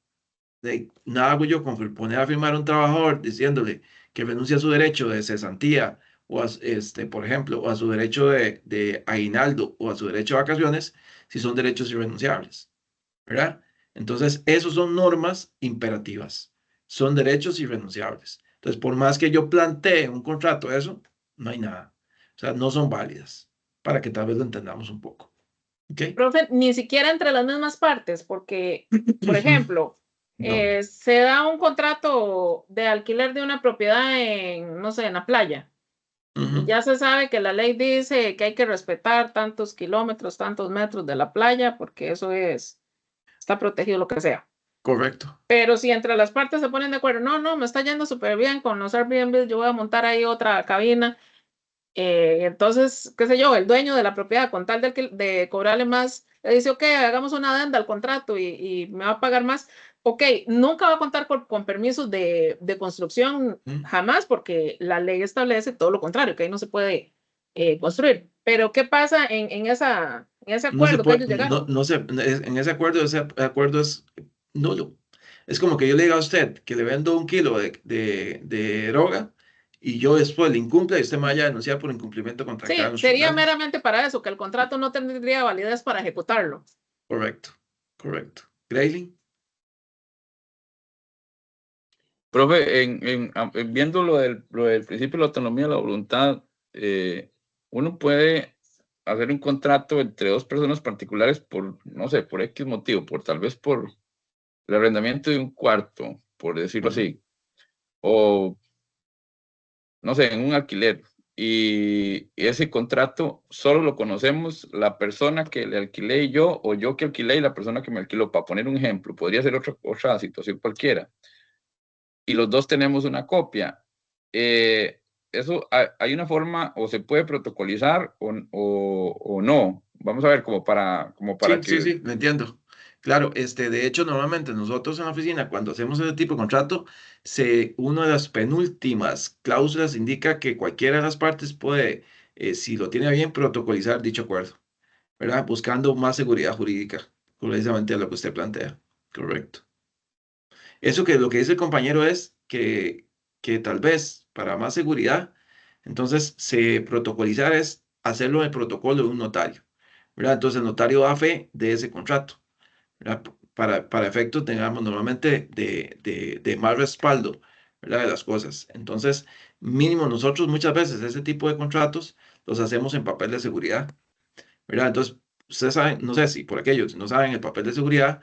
Nada hago yo con poner a firmar a un trabajador diciéndole que renuncia a su derecho de cesantía o por ejemplo, o a su derecho de aguinaldo o a su derecho de vacaciones si son derechos irrenunciables, ¿verdad? Entonces, esos son normas imperativas, son derechos irrenunciables. Entonces, por más que yo plantee un contrato, eso, no hay nada. O sea, no son válidas, para que tal vez lo entendamos un poco. ¿Ok? Profe, ni siquiera entre las mismas partes, porque, por ejemplo, No. se da un contrato de alquiler de una propiedad en, no sé, en la playa. Y Ujú, ya se sabe que la ley dice que hay que respetar tantos kilómetros, tantos metros de la playa, porque eso está protegido, lo que sea. correcto. Pero si entre las partes se ponen de acuerdo, no, me está yendo súper bien con los Airbnb, yo voy a montar ahí otra cabina. Entonces, qué sé yo, el dueño de la propiedad, con tal de cobrarle más, le dice, ok, hagamos una adenda al contrato y me va a pagar más. Ok, nunca va a contar con permisos de construcción jamás, porque la ley establece todo lo contrario, que ahí no se puede construir. Pero, ¿qué pasa en ese No se acuerdo que puede, ellos llegaron? en ese acuerdo es nulo. Es como que yo le diga a usted que le vendo 1 kilo de droga y yo después le incumpla y usted me vaya a denunciar por incumplimiento contractual en Sí, los sería tribunales. meramente para eso, que el contrato no tendría validez para ejecutarlo. Correcto, correcto. Grayling. Profe, viendo lo del principio de la autonomía de la voluntad, uno puede hacer un contrato entre dos personas particulares por, no sé, por X motivo, tal vez por el arrendamiento de un cuarto, por decirlo Ujú. así, o no sé, en un alquiler. Y ese contrato solo lo conocemos la persona que le alquilé y yo, o yo que alquilé y la persona que me alquiló. Para poner un ejemplo, podría ser otra situación cualquiera. Y los dos tenemos una copia. Eso hay una forma, o se puede protocolizar o no. Vamos a ver, como para Sí, sí, que... sí, lo entiendo. Claro, de hecho, normalmente nosotros en la oficina, cuando hacemos ese tipo de contrato, una de las penúltimas cláusulas indica que cualquiera de las partes puede, si lo tiene bien, protocolizar dicho acuerdo, ¿verdad? Buscando más seguridad jurídica, precisamente lo que usted plantea. Correcto. Eso que lo que dice el compañero es que tal vez para más seguridad, entonces protocolizar es hacerlo en el protocolo de un notario, ¿verdad? Entonces el notario da fe de ese contrato, ¿verdad? Para efectos, tengamos normalmente de más respaldo, ¿verdad? De las cosas. Entonces, mínimo nosotros muchas veces ese tipo de contratos los hacemos en papel de seguridad, ¿verdad? Entonces, ustedes saben, no sé si por aquellos no saben, el papel de seguridad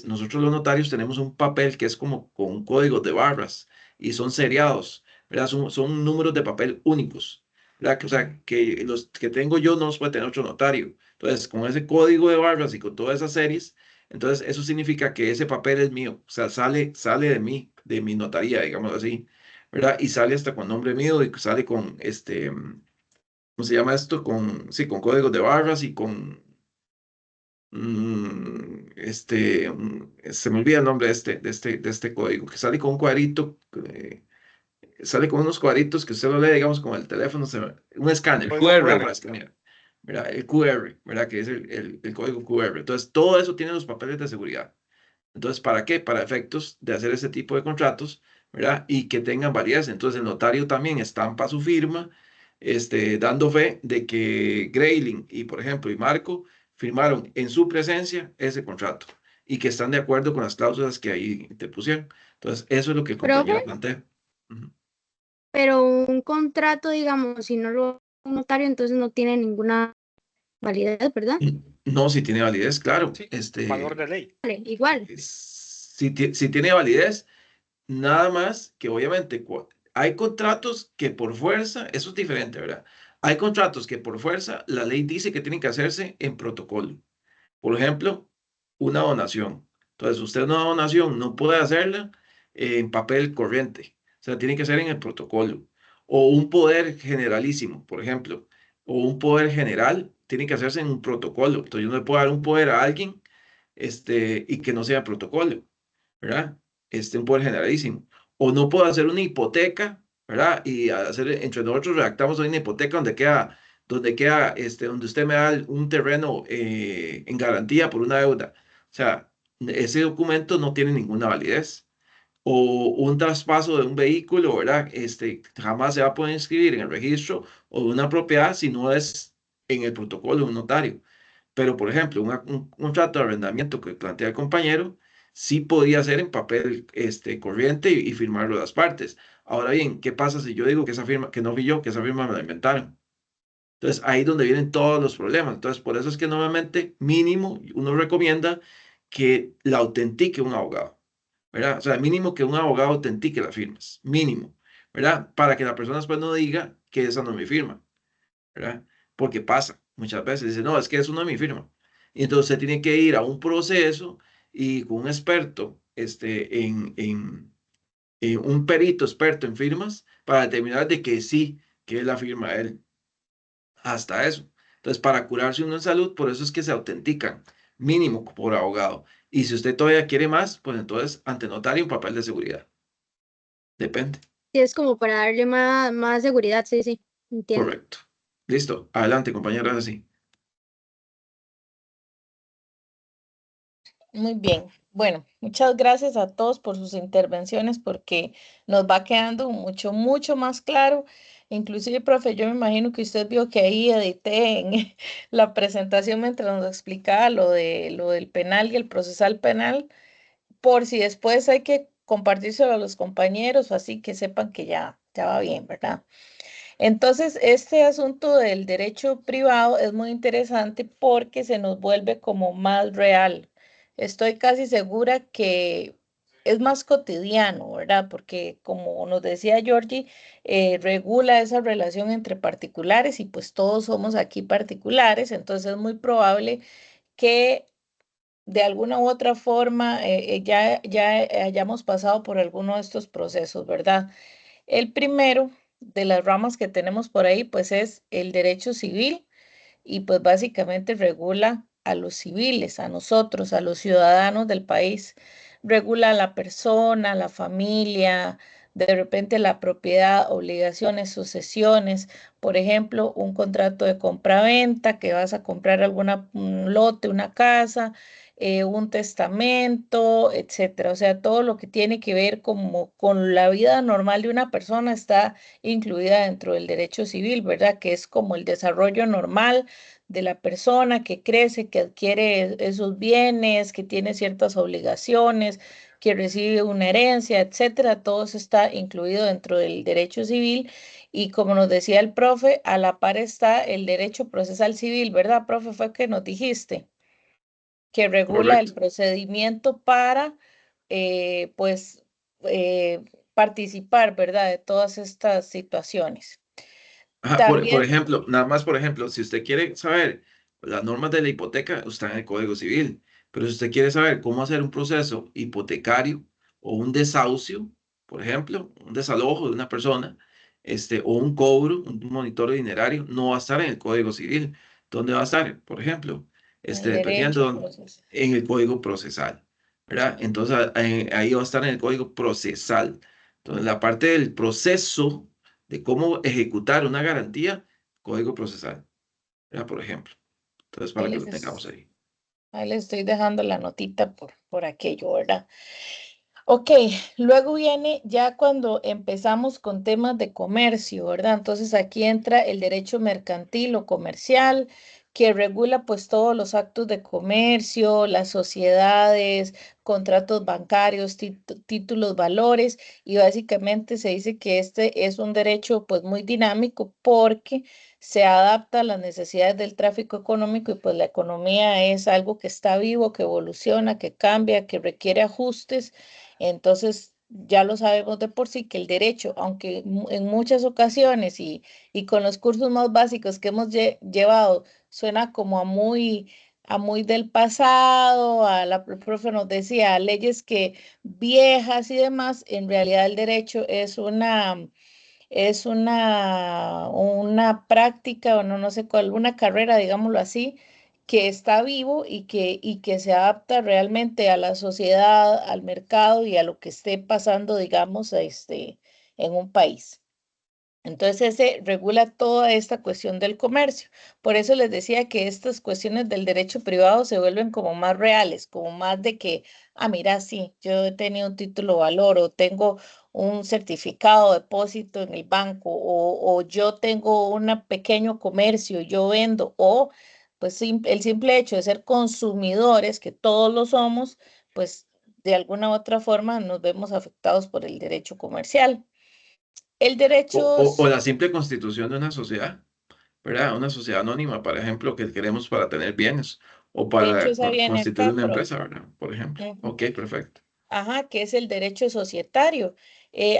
nosotros los notarios tenemos un papel que es como con un código de barras y son seriados, ¿verdad? Son números de papel únicos, ¿verdad? O sea, que los que tengo yo no los puede tener otro notario. Entonces, con ese código de barras y con todas esas series, entonces eso significa que ese papel es mío, o sea, sale de mí, de mi notaría, digamos así, ¿verdad? Y sale hasta con nombre mío y sale con ¿cómo se llama esto? Sí, con códigos de barras y con, se me olvida el nombre de este código, que sale con un cuadrito, sale con unos cuadritos que usted lo lee, digamos, con el teléfono, un escáner, Código ¿verdad? QR. Para escanear, ¿verdad? El QR, ¿verdad? Que es el código QR. Entonces, todo eso tiene los papeles de seguridad. Entonces, ¿para qué? Para efectos de hacer ese tipo de contratos, ¿verdad? Y que tengan validez. Entonces, el notario también estampa su firma, dando fe de que Grayling y, por ejemplo, y Marco firmaron en su presencia ese contrato y que están de acuerdo con las cláusulas que ahí te pusieron. Entonces, eso es lo que el Profe, compañero plantea. Ujú. Pero un contrato, digamos, si no lo un notario, entonces no tiene ninguna validez, ¿verdad? No, si tiene validez, claro. Sí, valor de ley. Vale, igual. Si tiene validez, nada más que obviamente hay contratos que por fuerza, eso es diferente, ¿verdad? Hay contratos que por fuerza la ley dice que tienen que hacerse en protocolo. Por ejemplo, una donación. Entonces, usted una donación no puede hacerla en papel corriente. O sea, tiene que ser en el protocolo. O un poder generalísimo, por ejemplo. O un poder general, tiene que hacerse en un protocolo. Entonces, yo no le puedo dar un poder a alguien y que no sea protocolo, ¿verdad? Un poder generalísimo. O no puedo hacer una hipoteca, ¿verdad? Y hacer, entre nosotros redactamos una hipoteca donde usted me da un terreno en garantía por una deuda. O sea, ese documento no tiene ninguna validez. O un traspaso de un vehículo, ¿verdad? Jamás se va a poder inscribir en el registro o de una propiedad si no es en el protocolo de un notario. Pero, por ejemplo, un contrato de arrendamiento que plantea el compañero, sí podía ser en papel corriente y firmarlo las partes. Ahora bien, ¿qué pasa si yo digo que esa firma, que no fui yo, que esa firma me la inventaron? Entonces, ahí es donde vienen todos los problemas. Entonces, por eso es que normalmente, mínimo, uno recomienda que la autentique un abogado, ¿verdad? O sea, mínimo que un abogado autentique las firmas, mínimo, ¿verdad? Para que la persona después no diga que esa no es mi firma, ¿verdad? Porque pasa muchas veces, dice, no, es que eso no es mi firma. Y entonces usted tiene que ir a un proceso y con un experto, en un perito experto en firmas para determinar de que sí, que es la firma de él. Hasta eso. Entonces, para curarse uno en salud, por eso es que se autentican, mínimo por abogado. Y si usted todavía quiere más, pues entonces ante notario un papel de seguridad. Depende. Sí, es como para darle más seguridad, sí, sí, entiendo. Correcto. Listo. Adelante, compañera, ahora sí. Muy bien. Bueno, muchas gracias a todos por sus intervenciones porque nos va quedando mucho más claro. Inclusive, profe, yo me imagino que usted vio que ahí edité en la presentación mientras nos explicaba lo del penal y el procesal penal, por si después hay que compartírselo a los compañeros o así que sepan que ya va bien, ¿verdad? Entonces, este asunto del derecho privado es muy interesante porque se nos vuelve como más real. Estoy casi segura que es más cotidiano, ¿verdad? Porque como nos decía Georgie, regula esa relación entre particulares y pues todos somos aquí particulares, entonces es muy probable que de alguna u otra forma ya hayamos pasado por alguno de estos procesos, ¿verdad? El primero de las ramas que tenemos por ahí, pues es el derecho civil y pues básicamente regula a los civiles, a nosotros, a los ciudadanos del país. Regula a la persona, a la familia, de repente la propiedad, obligaciones, sucesiones, por ejemplo, un contrato de compra-venta, que vas a comprar un lote, una casa, un testamento, etcétera. O sea, todo lo que tiene que ver como con la vida normal de una persona está incluida dentro del derecho civil, ¿verdad? Que es como el desarrollo normal de la persona que crece, que adquiere esos bienes, que tiene ciertas obligaciones, que recibe una herencia, etcétera. Todo eso está incluido dentro del derecho civil. Y como nos decía el profe, a la par está el derecho procesal civil, ¿verdad, profe? Fue que nos dijiste que regula el Correcto. procedimiento para, pues, participar, ¿verdad? De todas estas situaciones. Ajá, por También, ejemplo, nada más por ejemplo, si usted quiere saber las normas de la hipoteca, está en el Código Civil, pero si usted quiere saber cómo hacer un proceso hipotecario o un desahucio, por ejemplo, un desalojo de una persona, o un cobro, un monitoreo dinerario, no va a estar en el Código Civil. ¿Dónde va a estar? Por ejemplo, el dependiendo, derecho procesal. en el Código Procesal, ¿verdad? Entonces, ahí va a estar en el Código Procesal. Entonces, la parte del proceso de cómo ejecutar una garantía, código procesal, ¿verdad? Por ejemplo. Entonces, Ahí para que lo les, tengamos ahí. ahí les estoy dejando la notita por aquello, ¿verdad? Ok, luego viene ya cuando empezamos con temas de comercio, ¿verdad? Entonces aquí entra el derecho mercantil o comercial, que regula pues todos los actos de comercio, las sociedades, contratos bancarios, títulos, valores, y básicamente se dice que este es un derecho pues muy dinámico porque se adapta a las necesidades del tráfico económico y pues la economía es algo que está vivo, que evoluciona, que cambia, que requiere ajustes. Entonces, ya lo sabemos de por sí que el derecho, aunque en muchas ocasiones y con los cursos más básicos que hemos llevado, suena como a muy del pasado, el profe nos decía, a leyes que viejas y demás, en realidad el derecho es una práctica, o no sé cuál, una carrera, digámoslo así, que está vivo y que se adapta realmente a la sociedad, al mercado y a lo que esté pasando, digamos, en un país. Entonces, ese regula toda esta cuestión del comercio. Por eso les decía que estas cuestiones del derecho privado se vuelven como más reales, como más de que, mira, sí, yo he tenido un título valor o tengo un certificado de depósito en el banco o yo tengo un pequeño comercio, yo vendo o pues el simple hecho de ser consumidores, que todos lo somos, pues de alguna u otra forma nos vemos afectados por el derecho comercial. El derecho O la simple constitución de una sociedad, ¿verdad? Una sociedad anónima, por ejemplo, que queremos para tener bienes o de hecho, para esa viene constituir acá, una profe. empresa, ¿verdad? Por ejemplo. Ujú. Ok, perfecto. Ajá, que es el derecho societario.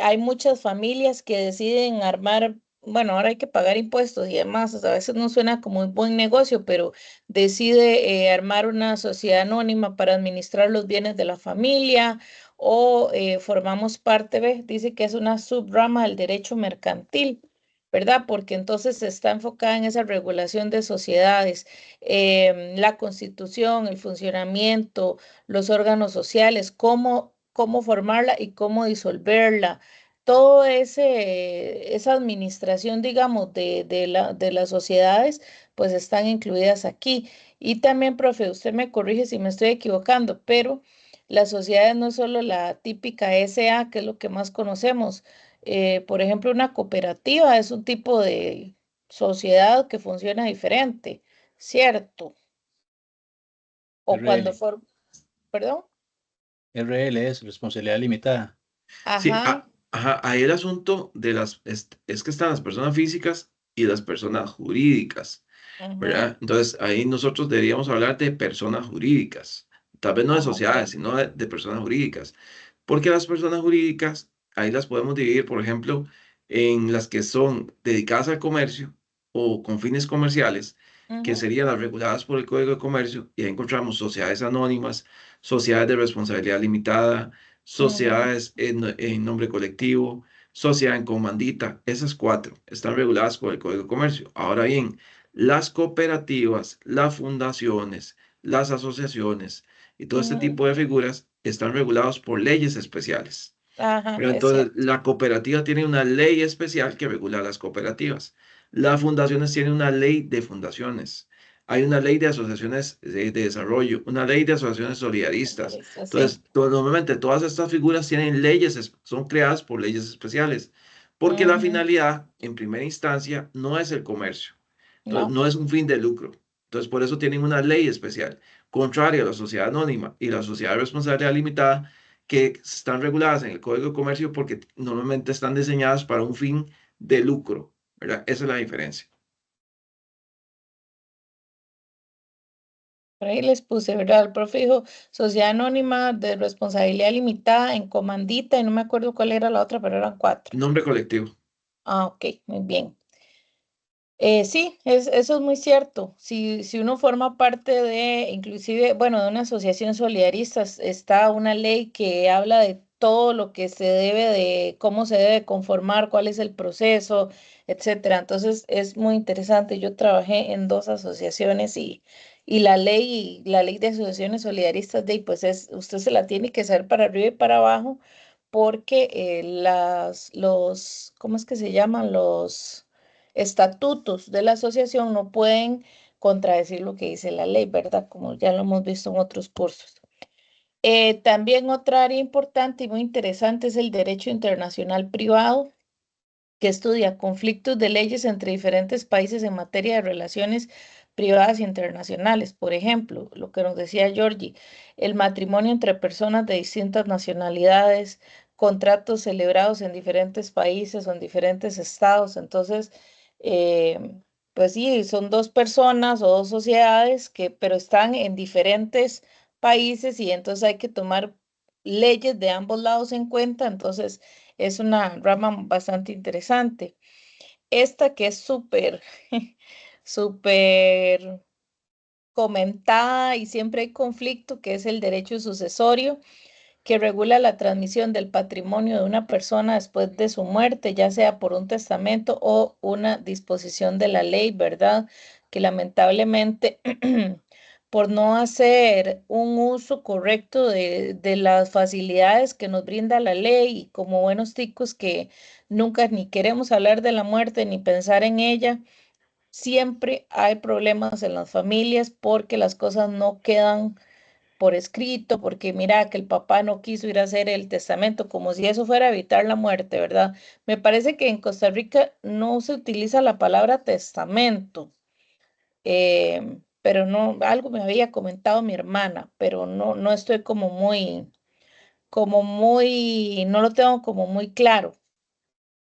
Hay muchas familias que deciden armar, bueno, ahora hay que pagar impuestos y demás, o sea, a veces no suena como un buen negocio, pero decide armar una sociedad anónima para administrar los bienes de la familia o formamos parte, ¿ve? Dice que es una subrama del derecho mercantil, ¿verdad? Porque entonces está enfocada en esa regulación de sociedades, la constitución, el funcionamiento, los órganos sociales, cómo formarla y cómo disolverla. Todo esa administración, digamos, de las sociedades, pues están incluidas aquí. Y también, profe, usted me corrige si me estoy equivocando, pero las sociedades no es solo la típica SA, que es lo que más conocemos. Por ejemplo, una cooperativa es un tipo de sociedad que funciona diferente, ¿cierto? O cuando RL. perdón. RL es responsabilidad limitada. Sí, Ajá. ajá, ahí el asunto de es que están las personas físicas y las personas jurídicas, Ujú, ¿verdad? Entonces, ahí nosotros deberíamos hablar de personas jurídicas, tal vez no de ajá, sociedades, sino de personas jurídicas, porque las personas jurídicas, ahí las podemos dividir, por ejemplo, en las que son dedicadas al comercio o con fines comerciales, que ujú, serían las reguladas por el Código de Comercio, y ahí encontramos sociedades anónimas, sociedades de responsabilidad limitada, ujú, sociedades en nombre colectivo, sociedad en comandita. Esas cuatro están reguladas por el Código de Comercio. Ahora bien, las cooperativas, las fundaciones, las asociaciones y todo este ujú. tipo de figuras están regulados por leyes especiales. Ajá, Pero es entonces, cierto. la cooperativa tiene una ley especial que regula las cooperativas. Las fundaciones tienen una ley de fundaciones. Hay una ley de asociaciones de desarrollo, una ley de asociaciones solidaristas. Sí. Entonces, normalmente todas estas figuras tienen leyes, son creadas por leyes especiales, porque la Ujú, finalidad, en primera instancia, no es el comercio. Entonces, no. no es un fin de lucro. Entonces, por eso tienen una ley especial, contrario a la sociedad anónima y la sociedad de responsabilidad limitada, que están reguladas en el Código de Comercio porque normalmente están diseñadas para un fin de lucro, ¿verdad? Esa es la diferencia. Por ahí les puse, ¿verdad? El profe dijo sociedad anónima de responsabilidad limitada en comandita y no me acuerdo cuál era la otra, pero eran 4. Nombre colectivo. Ok, muy bien. Sí, eso es muy cierto. Si uno forma parte de, inclusive, bueno, de una asociación solidarista, está una ley que habla de todo lo que se debe de, cómo se debe conformar, cuál es el proceso, etcétera. Entonces, es muy interesante. Yo trabajé en 2 asociaciones y la ley de asociaciones solidaristas, pues usted se la tiene que hacer para arriba y para abajo, porque ¿cómo es que se llaman? Los estatutos de la asociación no pueden contradecir lo que dice la ley, ¿verdad? Como ya lo hemos visto en otros cursos. También otra área importante y muy interesante es el derecho internacional privado, que estudia conflictos de leyes entre diferentes países en materia de relaciones privadas internacionales. Por ejemplo, lo que nos decía Georgie, el matrimonio entre personas de distintas nacionalidades, contratos celebrados en diferentes países o en diferentes estados. Entonces, pues sí, son dos personas o dos sociedades pero están en diferentes países y entonces hay que tomar leyes de ambos lados en cuenta. Entonces, es una rama bastante interesante. Esta que es súper, súper comentada y siempre hay conflicto, que es el derecho sucesorio, que regula la transmisión del patrimonio de una persona después de su muerte, ya sea por un testamento o una disposición de la ley, ¿verdad? Que lamentablemente por no hacer un uso correcto de las facilidades que nos brinda la ley y como buenos ticos que nunca ni queremos hablar de la muerte ni pensar en ella, siempre hay problemas en las familias porque las cosas no quedan por escrito, porque mira que el papá no quiso ir a hacer el testamento, como si eso fuera a evitar la muerte, ¿verdad? Me parece que en Costa Rica no se utiliza la palabra testamento, pero no, algo me había comentado mi hermana, pero no estoy no lo tengo como muy claro.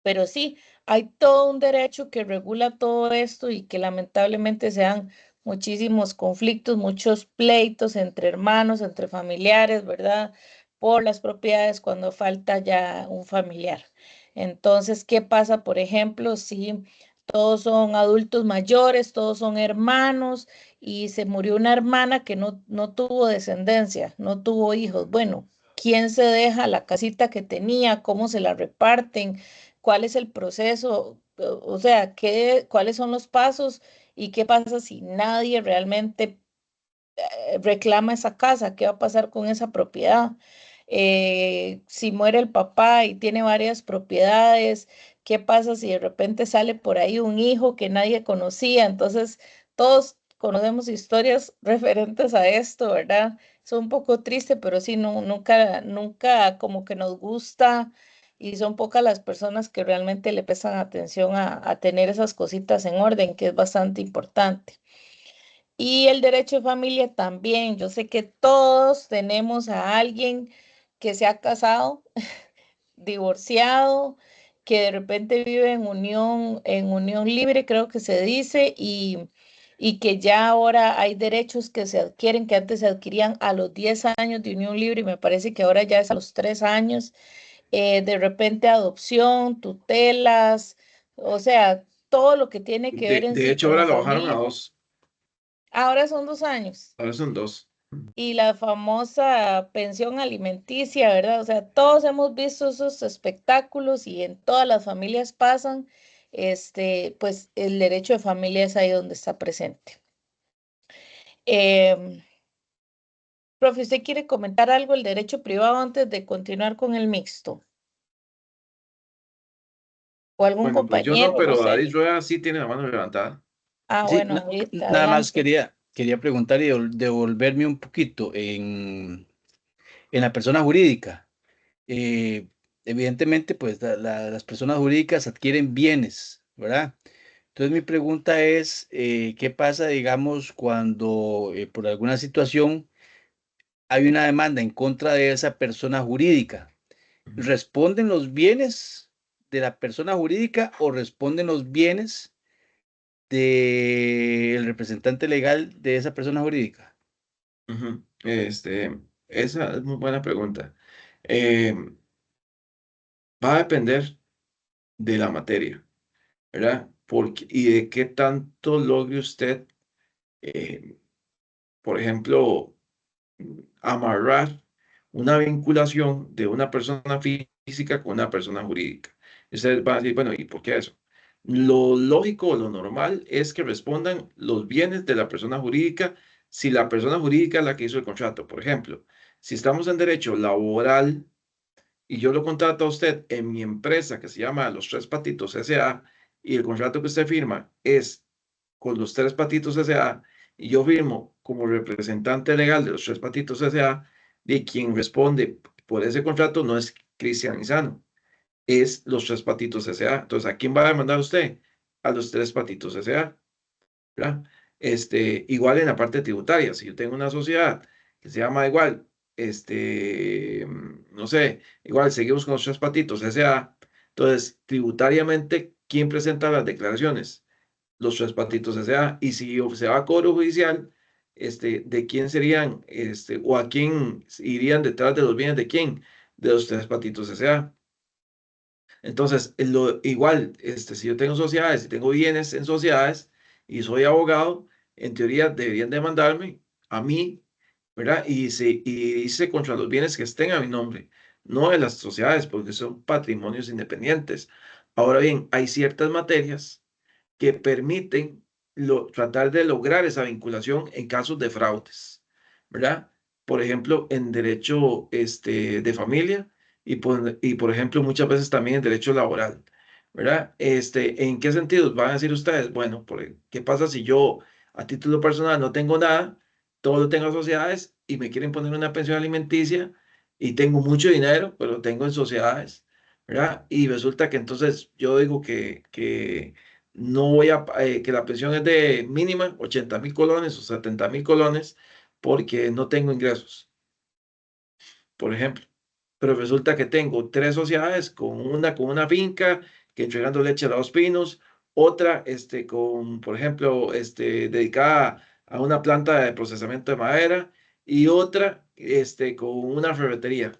Pero sí, hay todo un derecho que regula todo esto y que lamentablemente se dan muchísimos conflictos, muchos pleitos entre hermanos, entre familiares, ¿verdad? Por las propiedades cuando falta ya un familiar. Entonces, ¿qué pasa, por ejemplo, si todos son adultos mayores, todos son hermanos y se murió una hermana que no tuvo descendencia, no tuvo hijos? Bueno, ¿quién se deja la casita que tenía? ¿Cómo se la reparten? ¿Cuál es el proceso? O sea, cuáles son los pasos y qué pasa si nadie realmente reclama esa casa? ¿Qué va a pasar con esa propiedad? Si muere el papá y tiene varias propiedades, ¿qué pasa si de repente sale por ahí un hijo que nadie conocía? Entonces, todos conocemos historias referentes a esto, ¿verdad? Es un poco triste, pero sí, nunca como que nos gusta y son pocas las personas que realmente le prestan atención a tener esas cositas en orden, que es bastante importante. Y el derecho de familia también. Yo sé que todos tenemos a alguien que se ha casado, divorciado, que de repente vive en unión libre, creo que se dice, y que ya ahora hay derechos que se adquieren, que antes se adquirían a los 10 años de unión libre, y me parece que ahora ya es a los 3 años. De repente adopción, tutelas, o sea, todo lo que tiene que ver en De sí hecho, con ahora la lo bajaron a familia. 2. Ahora son 2 años. Ahora son 2. Y la famosa pensión alimenticia, ¿verdad? O sea, todos hemos visto esos espectáculos y en todas las familias pasan, pues el derecho de familia es ahí donde está presente. Profe, ¿usted quiere comentar algo del derecho privado antes de continuar con el mixto? ¿O algún Bueno, pues yo no, compañero? No pero sé. David Rueda sí tiene la mano levantada. Ah, Sí, bueno, ahorita, nada más adelante. quería preguntar y devolverme un poquito en la persona jurídica. Eh, Evidentemente, pues las personas jurídicas adquieren bienes, ¿verdad? Entonces mi pregunta es, ¿qué pasa, digamos, cuando por alguna situación hay una demanda en contra de esa persona jurídica? ¿Responden los bienes de la persona jurídica o responden los bienes del representante legal de esa persona jurídica? Ujú. Esa es muy buena pregunta. Eh, Va a depender de la materia, ¿verdad? Y de qué tanto logre usted, eh, por ejemplo, amarrar una vinculación de una persona física con una persona jurídica. Y ustedes van a decir, bueno, ¿y por qué eso? Lo lógico o lo normal es que respondan los bienes de la persona jurídica si la persona jurídica es la que hizo el contrato. Por ejemplo, si estamos en derecho laboral y yo lo contrato a usted en mi empresa que se llama Los Tres Patitos S.A. y el contrato que usted firma es con Los Tres Patitos S.A. y yo firmo como representante legal de Los Tres Patitos S.A. de quien responde por ese contrato no es Cristian Izano, es Los Tres Patitos S.A. Entonces, ¿a quién va a demandar usted? A Los Tres Patitos S.A., ¿verdad? Igual en la parte tributaria, si yo tengo una sociedad que se llama igual, no sé, igual seguimos con los tres patitos, S.A., entonces tributariamente, ¿quién presenta las declaraciones? Los tres patitos S.A. Y si se va a cobro judicial, ¿de quién serían, o a quién irían detrás de los bienes de quién? De los tres patitos S.A. Entonces, igual, si yo tengo sociedades, si tengo bienes en sociedades y soy abogado, en teoría deberían demandarme a mí, ¿verdad? Y dice contra los bienes que estén a mi nombre, no de las sociedades, porque son patrimonios independientes. Ahora bien, hay ciertas materias que permiten tratar de lograr esa vinculación en casos de fraudes, ¿verdad? Por ejemplo, en derecho de familia por ejemplo, muchas veces también en derecho laboral, ¿verdad? ¿En qué sentidos van a decir ustedes? Bueno, ¿qué pasa si yo a título personal no tengo nada, todo lo tengo en sociedades y me quieren poner una pensión alimenticia y tengo mucho dinero, pero lo tengo en sociedades, ¿verdad? Y resulta que entonces yo digo que no voy que la pensión es de mínima 80.000 colones o 70.000 colones porque no tengo ingresos, por ejemplo. Pero resulta que tengo tres sociedades, con una finca que entregando leche a Los Pinos, otra por ejemplo, dedicada a una planta de procesamiento de madera y otra con una ferretería.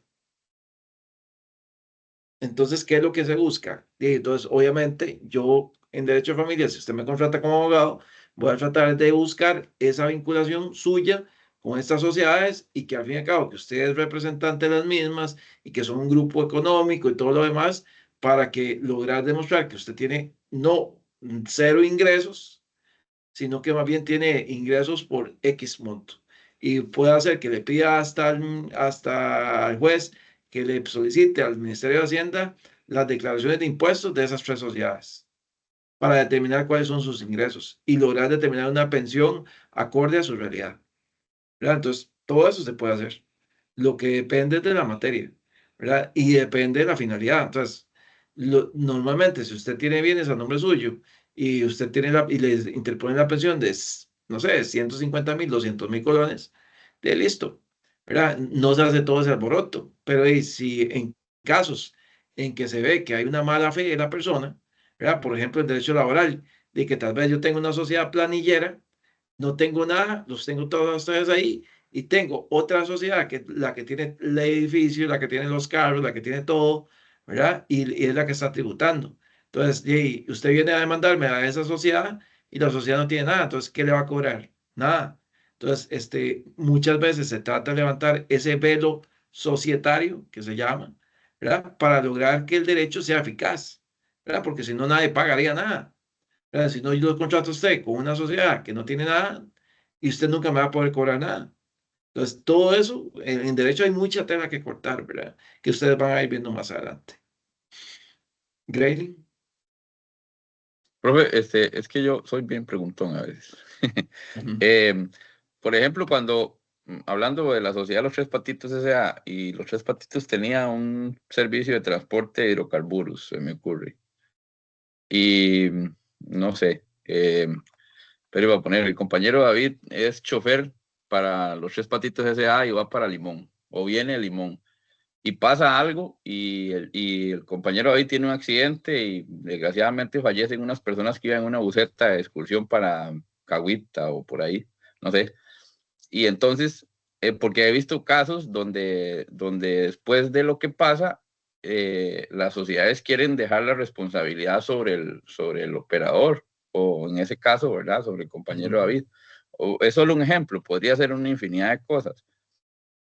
Entonces, ¿qué es lo que se busca? Y entonces, obviamente, yo en derecho de familia, si usted me contrata como abogado, voy a tratar de buscar esa vinculación suya con estas sociedades y que al fin y al cabo que usted es representante de las mismas y que son un grupo económico y todo lo demás para que lograr demostrar que usted tiene no cero ingresos, sino que más bien tiene ingresos por X monto. Y puede hacer que le pida hasta el juez que le solicite al Ministerio de Hacienda las declaraciones de impuestos de esas tres sociedades para determinar cuáles son sus ingresos y lograr determinar una pensión acorde a su realidad, ¿verdad? Entonces, todo eso se puede hacer. Lo que depende de la materia, ¿verdad? Y depende de la finalidad. Entonces, normalmente, si usted tiene bienes a nombre suyo y usted tiene y le interpone la pensión de, no sé, 150.000, 200.000 colones, de listo, ¿verdad? No se hace todo ese alboroto, pero si en casos en que se ve que hay una mala fe de la persona, ¿verdad? Por ejemplo, el derecho laboral, de que tal vez yo tengo una sociedad planillera, no tengo nada, los tengo todos ustedes ahí, y tengo otra sociedad que la que tiene el edificio, la que tiene los carros, la que tiene todo, ¿verdad? Y es la que está tributando. Entonces, usted viene a demandarme a esa sociedad y la sociedad no tiene nada, entonces, ¿qué le va a cobrar? Nada. Entonces, muchas veces se trata de levantar ese velo societario, que se llama, ¿verdad? Para lograr que el derecho sea eficaz, ¿verdad? Porque si no, nadie pagaría nada. Si no, yo lo contrato a usted con una sociedad que no tiene nada y usted nunca me va a poder cobrar nada. Entonces, todo eso, en derecho hay mucha tela que cortar, ¿verdad? Que ustedes van a ir viendo más adelante. Grady. Profe, es que yo soy bien preguntón a veces. Por ejemplo, cuando, hablando de la sociedad Los Tres Patitos S.A. y Los Tres Patitos tenía un servicio de transporte de hidrocarburos, se me ocurre. Y no sé, pero iba a poner, el compañero David es chofer para Los Tres Patitos S.A. y va para Limón, o viene a Limón. Y pasa algo y el compañero David tiene un accidente y desgraciadamente fallecen unas personas que iban en una buseta de excursión para Cahuita o por ahí, no sé. Y entonces, porque he visto casos donde después de lo que pasa, las sociedades quieren dejar la responsabilidad sobre el operador, o en ese caso, ¿verdad? Sobre el compañero David. Es solo un ejemplo, podría ser una infinidad de cosas,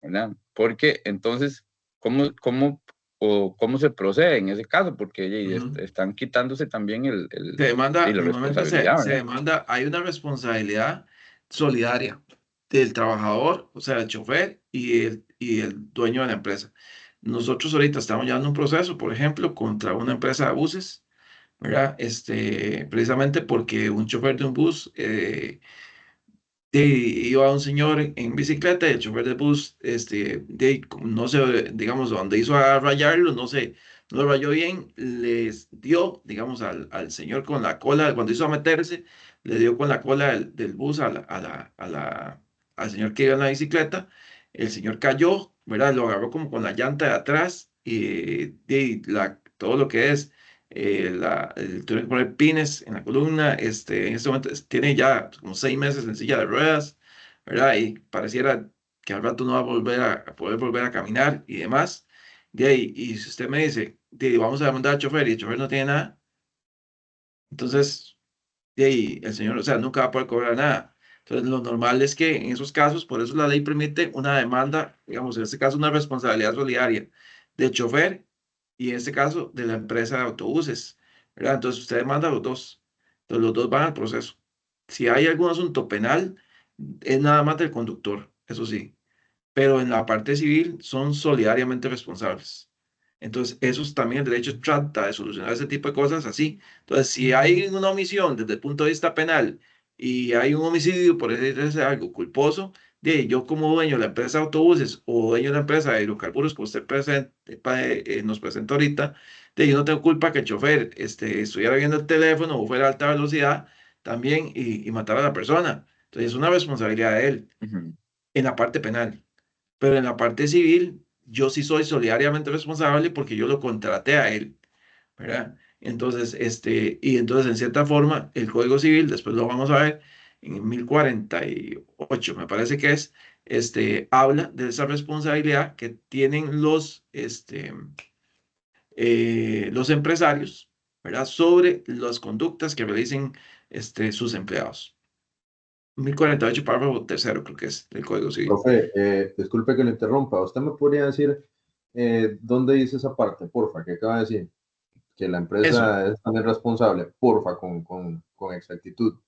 ¿verdad? Porque entonces, ¿cómo se procede en ese caso? Porque están quitándose también Se demanda, la normalmente responsabilidad, se ¿verdad? demanda, hay una responsabilidad solidaria del trabajador, o sea, el chofer y el dueño de la empresa. Nosotros ahorita estamos llevando un proceso, por ejemplo, contra una empresa de buses, ¿verdad? Precisamente porque un chofer de un bus iba un señor en bicicleta y el chofer del bus, no sé, digamos, donde hizo a rayarlo, no sé, no lo rayó bien, les dio, digamos, al señor con la cola, cuando hizo a meterse, le dio con la cola del bus al señor que iba en la bicicleta, el señor cayó, ¿verdad? Lo agarró como con la llanta de atrás todo lo que es, tuve que poner pines en la columna, en este momento tiene ya como 6 meses en silla de ruedas, ¿verdad? Y pareciera que al rato no va a volver a poder volver a caminar y demás. De ahí, y si usted me dice, vamos a demandar al chofer y el chofer no tiene nada, entonces, de ahí, el señor, o sea, nunca va a poder cobrar nada. Entonces, lo normal es que en esos casos, por eso la ley permite una demanda, digamos, en este caso, una responsabilidad solidaria del chofer y en este caso de la empresa de autobuses, ¿verdad? Entonces, usted demanda a los dos. Entonces, los dos van al proceso. Si hay algún asunto penal, es nada más del conductor, eso sí, pero en la parte civil son solidariamente responsables. Entonces, eso también el derecho trata de solucionar ese tipo de cosas así. Entonces, si hay una omisión desde el punto de vista penal y hay un homicidio, por decirse algo culposo, yo como dueño de la empresa de autobuses o dueño de la empresa de hidrocarburos que usted nos presenta ahorita, yo no tengo culpa que el chofer estuviera viendo el teléfono o fuera a alta velocidad también y matara a la persona. Entonces, es una responsabilidad de él Ujú. en la parte penal. Pero en la parte civil, yo sí soy solidariamente responsable porque yo lo contraté a él, ¿verdad? Entonces, y entonces en cierta forma, el Código Civil, después lo vamos a ver, en 1048, me parece que es, habla de esa responsabilidad que tienen los empresarios, ¿verdad? Sobre las conductas que realicen, sus empleados. 1048, párrafo tercero, creo que es del Código Civil. Profe, disculpe que le interrumpa. ¿Usted me podría decir dónde dice esa parte, porfa, que acaba de decir? Que la Eso. empresa es también responsable, porfa, con exactitud.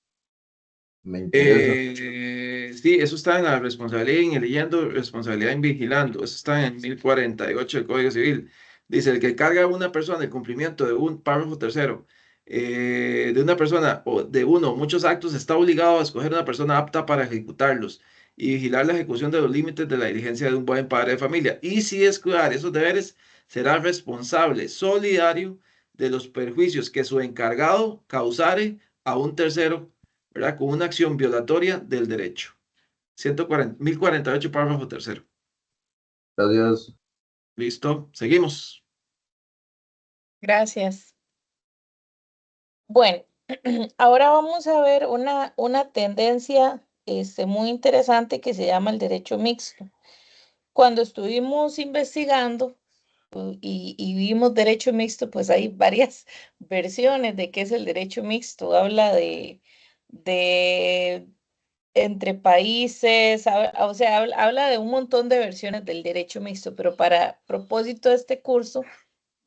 Me interesa. Sí, eso está en la responsabilidad en el leyendo, responsabilidad en vigilando. Eso está en 1048 del Código Civil. Dice, el que carga a una persona el cumplimiento de un párrafo tercero, de una persona o de uno o muchos actos, está obligado a escoger una persona apta para ejecutarlos y vigilar la ejecución de los límites de la diligencia de un buen padre de familia. Y si descuidar esos deberes, será responsable solidario de los perjuicios que su encargado causare a un tercero, ¿verdad? Con una acción violatoria del derecho. 1048, párrafo tercero. Gracias. Listo, seguimos. Gracias. Bueno, ahora vamos a ver una tendencia muy interesante que se llama el derecho mixto. Cuando estuvimos investigando y vimos derecho mixto, pues hay varias versiones de qué es el derecho mixto. Habla de entre países, o sea, habla de un montón de versiones del derecho mixto, pero para propósito de este curso,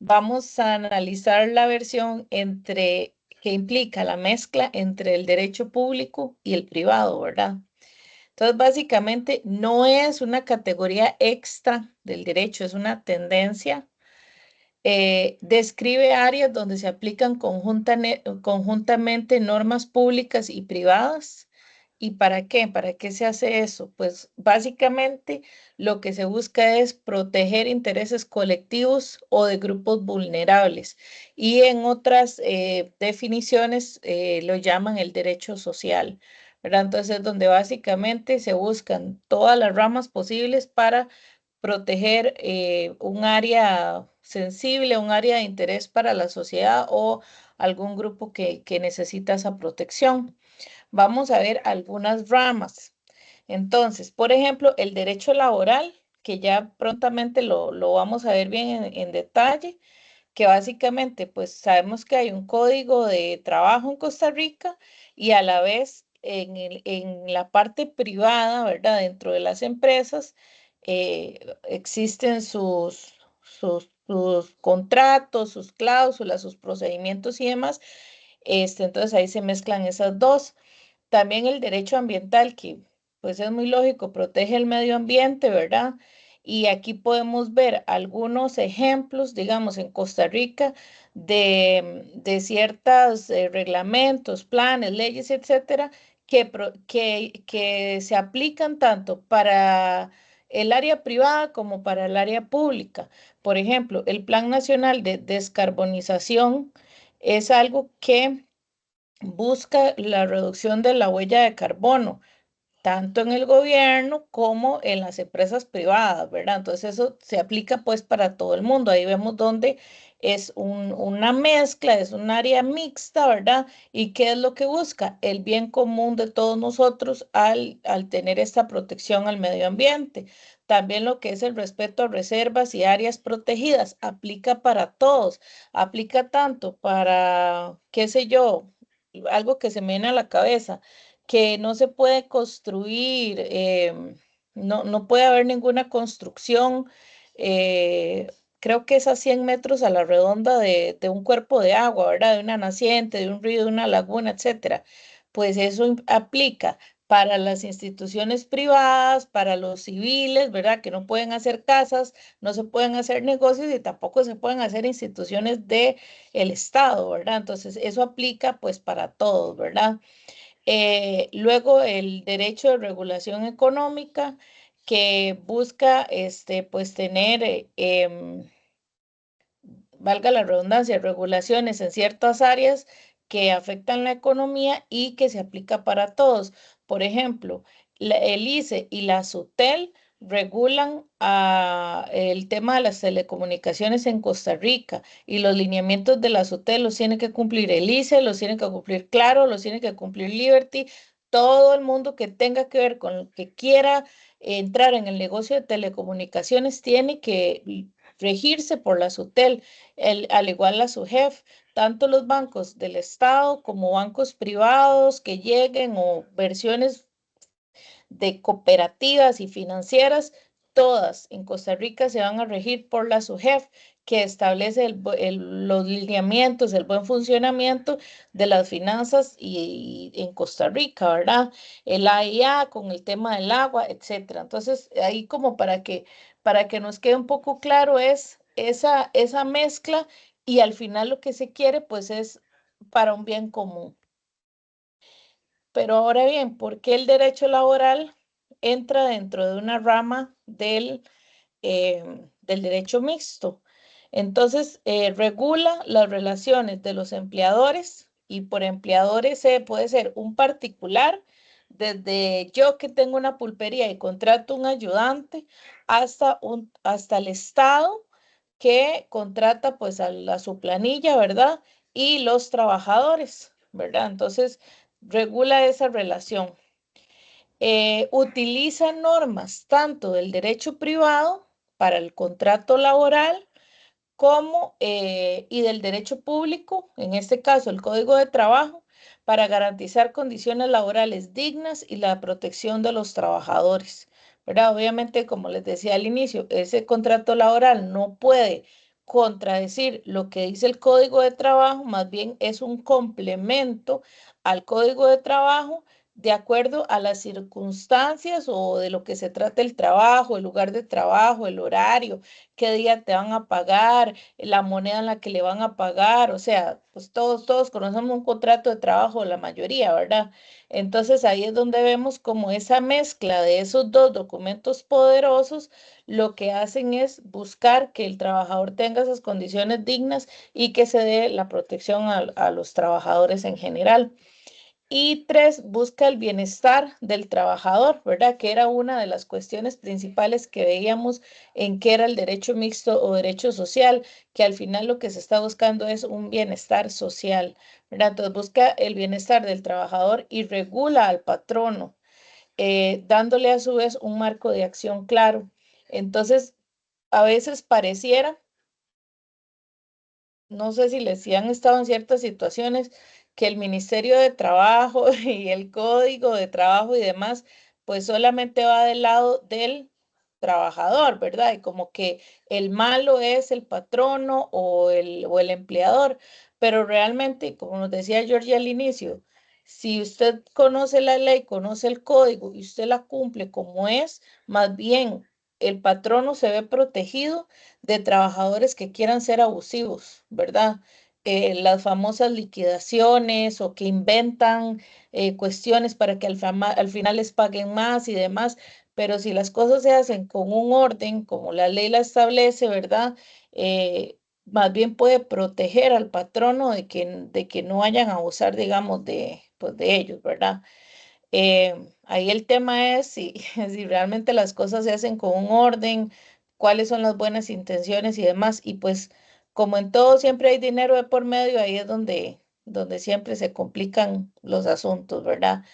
vamos a analizar la versión que implica la mezcla entre el derecho público y el privado, ¿verdad? Entonces, básicamente, no es una categoría extra del derecho, es una tendencia. Describe áreas donde se aplican conjuntamente normas públicas y privadas. ¿Y para qué? ¿Para qué se hace eso? Pues básicamente lo que se busca es proteger intereses colectivos o de grupos vulnerables. Y en otras definiciones lo llaman el derecho social, ¿verdad? Entonces, donde básicamente se buscan todas las ramas posibles para proteger un área sensible, un área de interés para la sociedad o algún grupo que necesita esa protección. Vamos a ver algunas ramas. Entonces, por ejemplo, el derecho laboral, que ya prontamente lo vamos a ver bien en detalle, que básicamente pues sabemos que hay un código de trabajo en Costa Rica y a la vez en la parte privada, ¿verdad? Dentro de las empresas existen sus contratos, sus cláusulas, sus procedimientos y demás. Entonces ahí se mezclan esas dos. También el derecho ambiental, que pues es muy lógico, protege el medio ambiente, ¿verdad? Y aquí podemos ver algunos ejemplos, digamos, en Costa Rica, de ciertos reglamentos, planes, leyes, etcétera, que se aplican tanto para el área privada como para el área pública. Por ejemplo, el Plan Nacional de Descarbonización es algo que busca la reducción de la huella de carbono, tanto en el gobierno como en las empresas privadas, ¿verdad? Entonces eso se aplica pues para todo el mundo. Ahí vemos donde es una mezcla, es un área mixta, ¿verdad? ¿Y qué es lo que busca? El bien común de todos nosotros al tener esta protección al medio ambiente. También lo que es el respeto a reservas y áreas protegidas aplica para todos. Aplica tanto para, qué sé yo, algo que se me viene a la cabeza, que no se puede construir, no puede haber ninguna construcción, creo que es a 100 metros a la redonda de un cuerpo de agua, ¿verdad? De una naciente, de un río, de una laguna, etcétera. Pues eso aplica para las instituciones privadas, para los civiles, ¿verdad? Que no pueden hacer casas, no se pueden hacer negocios y tampoco se pueden hacer instituciones del Estado, ¿verdad? Entonces, eso aplica pues para todos, ¿verdad? Luego el derecho de regulación económica que busca pues tener, valga la redundancia, regulaciones en ciertas áreas que afectan la economía y que se aplica para todos. Por ejemplo, el ICE y la SUTEL regulan el tema de las telecomunicaciones en Costa Rica y los lineamientos de la SUTEL los tiene que cumplir el ICE, los tiene que cumplir Claro, los tiene que cumplir Liberty, todo el mundo que tenga que ver con lo que quiera entrar en el negocio de telecomunicaciones tiene que regirse por la SUTEL, al igual la SUGEF, tanto los bancos del Estado como bancos privados que lleguen o versiones de cooperativas y financieras, todas en Costa Rica se van a regir por la SUGEF, que establece los lineamientos, el buen funcionamiento de las finanzas y en Costa Rica, ¿verdad? El AIA con el tema del agua, etcétera. Entonces, ahí como para que nos quede un poco claro es esa mezcla y al final lo que se quiere pues es para un bien común. Pero ahora bien, ¿por qué el derecho laboral entra dentro de una rama del derecho mixto? Entonces, regula las relaciones de los empleadores y por empleadores puede ser un particular, desde yo que tengo una pulpería y contrato un ayudante, hasta el Estado que contrata pues a su planilla, ¿verdad? Y los trabajadores, ¿verdad? Entonces, regula esa relación. Utiliza normas tanto del derecho privado para el contrato laboral como y del derecho público, en este caso el Código de Trabajo, para garantizar condiciones laborales dignas y la protección de los trabajadores, ¿verdad? Obviamente, como les decía al inicio, ese contrato laboral no puede contradecir lo que dice el Código de Trabajo, más bien es un complemento al Código de Trabajo de acuerdo a las circunstancias o de lo que se trata el trabajo, el lugar de trabajo, el horario, qué día te van a pagar, la moneda en la que le van a pagar, o sea, pues todos conocemos un contrato de trabajo, la mayoría, ¿verdad? Entonces ahí es donde vemos como esa mezcla de esos dos documentos poderosos, lo que hacen es buscar que el trabajador tenga esas condiciones dignas y que se dé la protección a los trabajadores en general. Y tres, busca el bienestar del trabajador, ¿verdad? Que era una de las cuestiones principales que veíamos en qué era el derecho mixto o derecho social, que al final lo que se está buscando es un bienestar social, ¿verdad? Entonces busca el bienestar del trabajador y regula al patrono, dándole a su vez un marco de acción claro. Entonces, a veces pareciera, no sé si han estado en ciertas situaciones, que el Ministerio de Trabajo y el Código de Trabajo y demás, pues solamente va del lado del trabajador, ¿verdad? Y como que el malo es el patrono o el empleador, pero realmente, como nos decía Georgia al inicio, si usted conoce la ley, conoce el código y usted la cumple como es, más bien el patrono se ve protegido de trabajadores que quieran ser abusivos, ¿verdad? Las famosas liquidaciones o que inventan cuestiones para que al final les paguen más y demás, pero si las cosas se hacen con un orden, como la ley la establece, ¿verdad? Más bien puede proteger al patrono de que no vayan a abusar, digamos, pues de ellos, ¿verdad? Ahí el tema es si, si realmente las cosas se hacen con un orden, cuáles son las buenas intenciones y demás. Y pues como en todo siempre hay dinero de por medio, ahí es donde siempre se complican los asuntos, ¿verdad?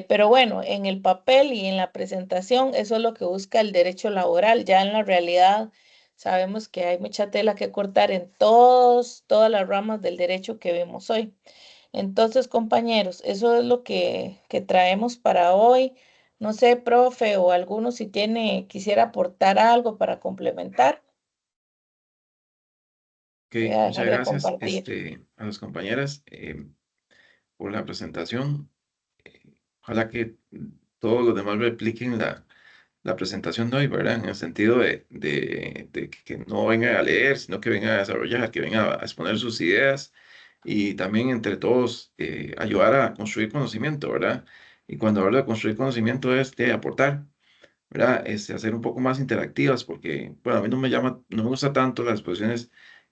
Pero bueno, en el papel y en la presentación, eso es lo que busca el derecho laboral. Ya en la realidad sabemos que hay mucha tela que cortar en todas las ramas del derecho que vemos hoy. Entonces, compañeros, eso es lo que traemos para hoy. No sé, profe, o alguno si quisiera aportar algo para complementar. Voy a Muchas dejar de gracias compartir. a las compañeras por la presentación. Ojalá que todos los demás repliquen la presentación de hoy, ¿verdad? En el sentido de que no vengan a leer, sino que vengan a desarrollar, que vengan a exponer sus ideas y también entre todos ayudar a construir conocimiento, ¿verdad? Y cuando hablo de construir conocimiento es de aportar, ¿verdad? Hacer un poco más interactivas, porque, bueno, a mí no me gusta tanto las exposiciones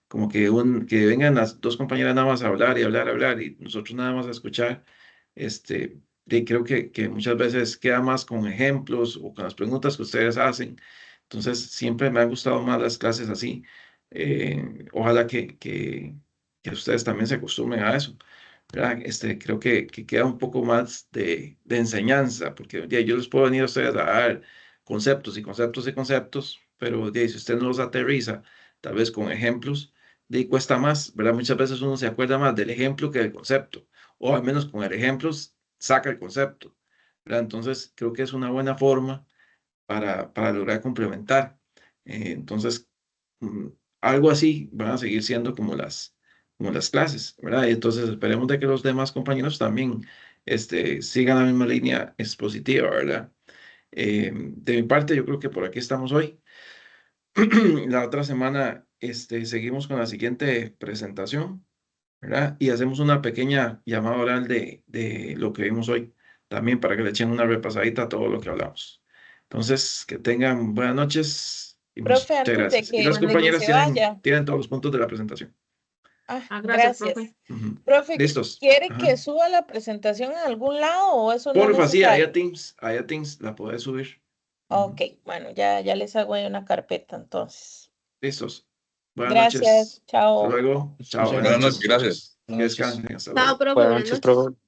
como que vengan las dos compañeras nada más a hablar y hablar, hablar, y nosotros nada más a escuchar. Y creo que muchas veces queda más con ejemplos o con las preguntas que ustedes hacen. Entonces, siempre me han gustado más las clases así. Ojalá que ustedes también se acostumbren a eso. ¿Verdad? Creo que queda un poco más de enseñanza, porque ya, yo les puedo venir a ustedes a dar conceptos y conceptos y conceptos, pero ya, si usted no los aterriza, tal vez con ejemplos, cuesta más, ¿verdad? Muchas veces uno se acuerda más del ejemplo que del concepto, o al menos con el ejemplo saca el concepto, ¿verdad? Entonces, creo que es una buena forma para lograr complementar. Entonces, mm, algo así van a seguir siendo como las clases, ¿verdad? Y entonces esperemos de que los demás compañeros también sigan la misma línea expositiva, ¿verdad? De mi parte, yo creo que por aquí estamos hoy. La otra semana seguimos con la siguiente presentación, ¿verdad? Y hacemos una pequeña llamada oral de lo que vimos hoy, también para que le echen una repasadita a todo lo que hablamos. Entonces, que tengan buenas noches y muchas Profe, antes gracias. Y las de que compañeras se vaya. tienen todos los puntos de la presentación. Gracias, Gracias. profe. Ujú. Profe, ¿Listos? ¿quiere Ajá. que suba la presentación en algún lado o eso no es Porfa, sí, necesario? ahí a Teams la podés subir. Ok, bueno, ya les hago ahí una carpeta entonces. Listos. Buenas Gracias, noches. Hasta chao. luego. Chao, Muchas buenas Buenas gracias. noches, noches. gracias. Que Buenas noches. descansen. Hasta Chao, luego. profe, Buenas buenas noches, noches. profe.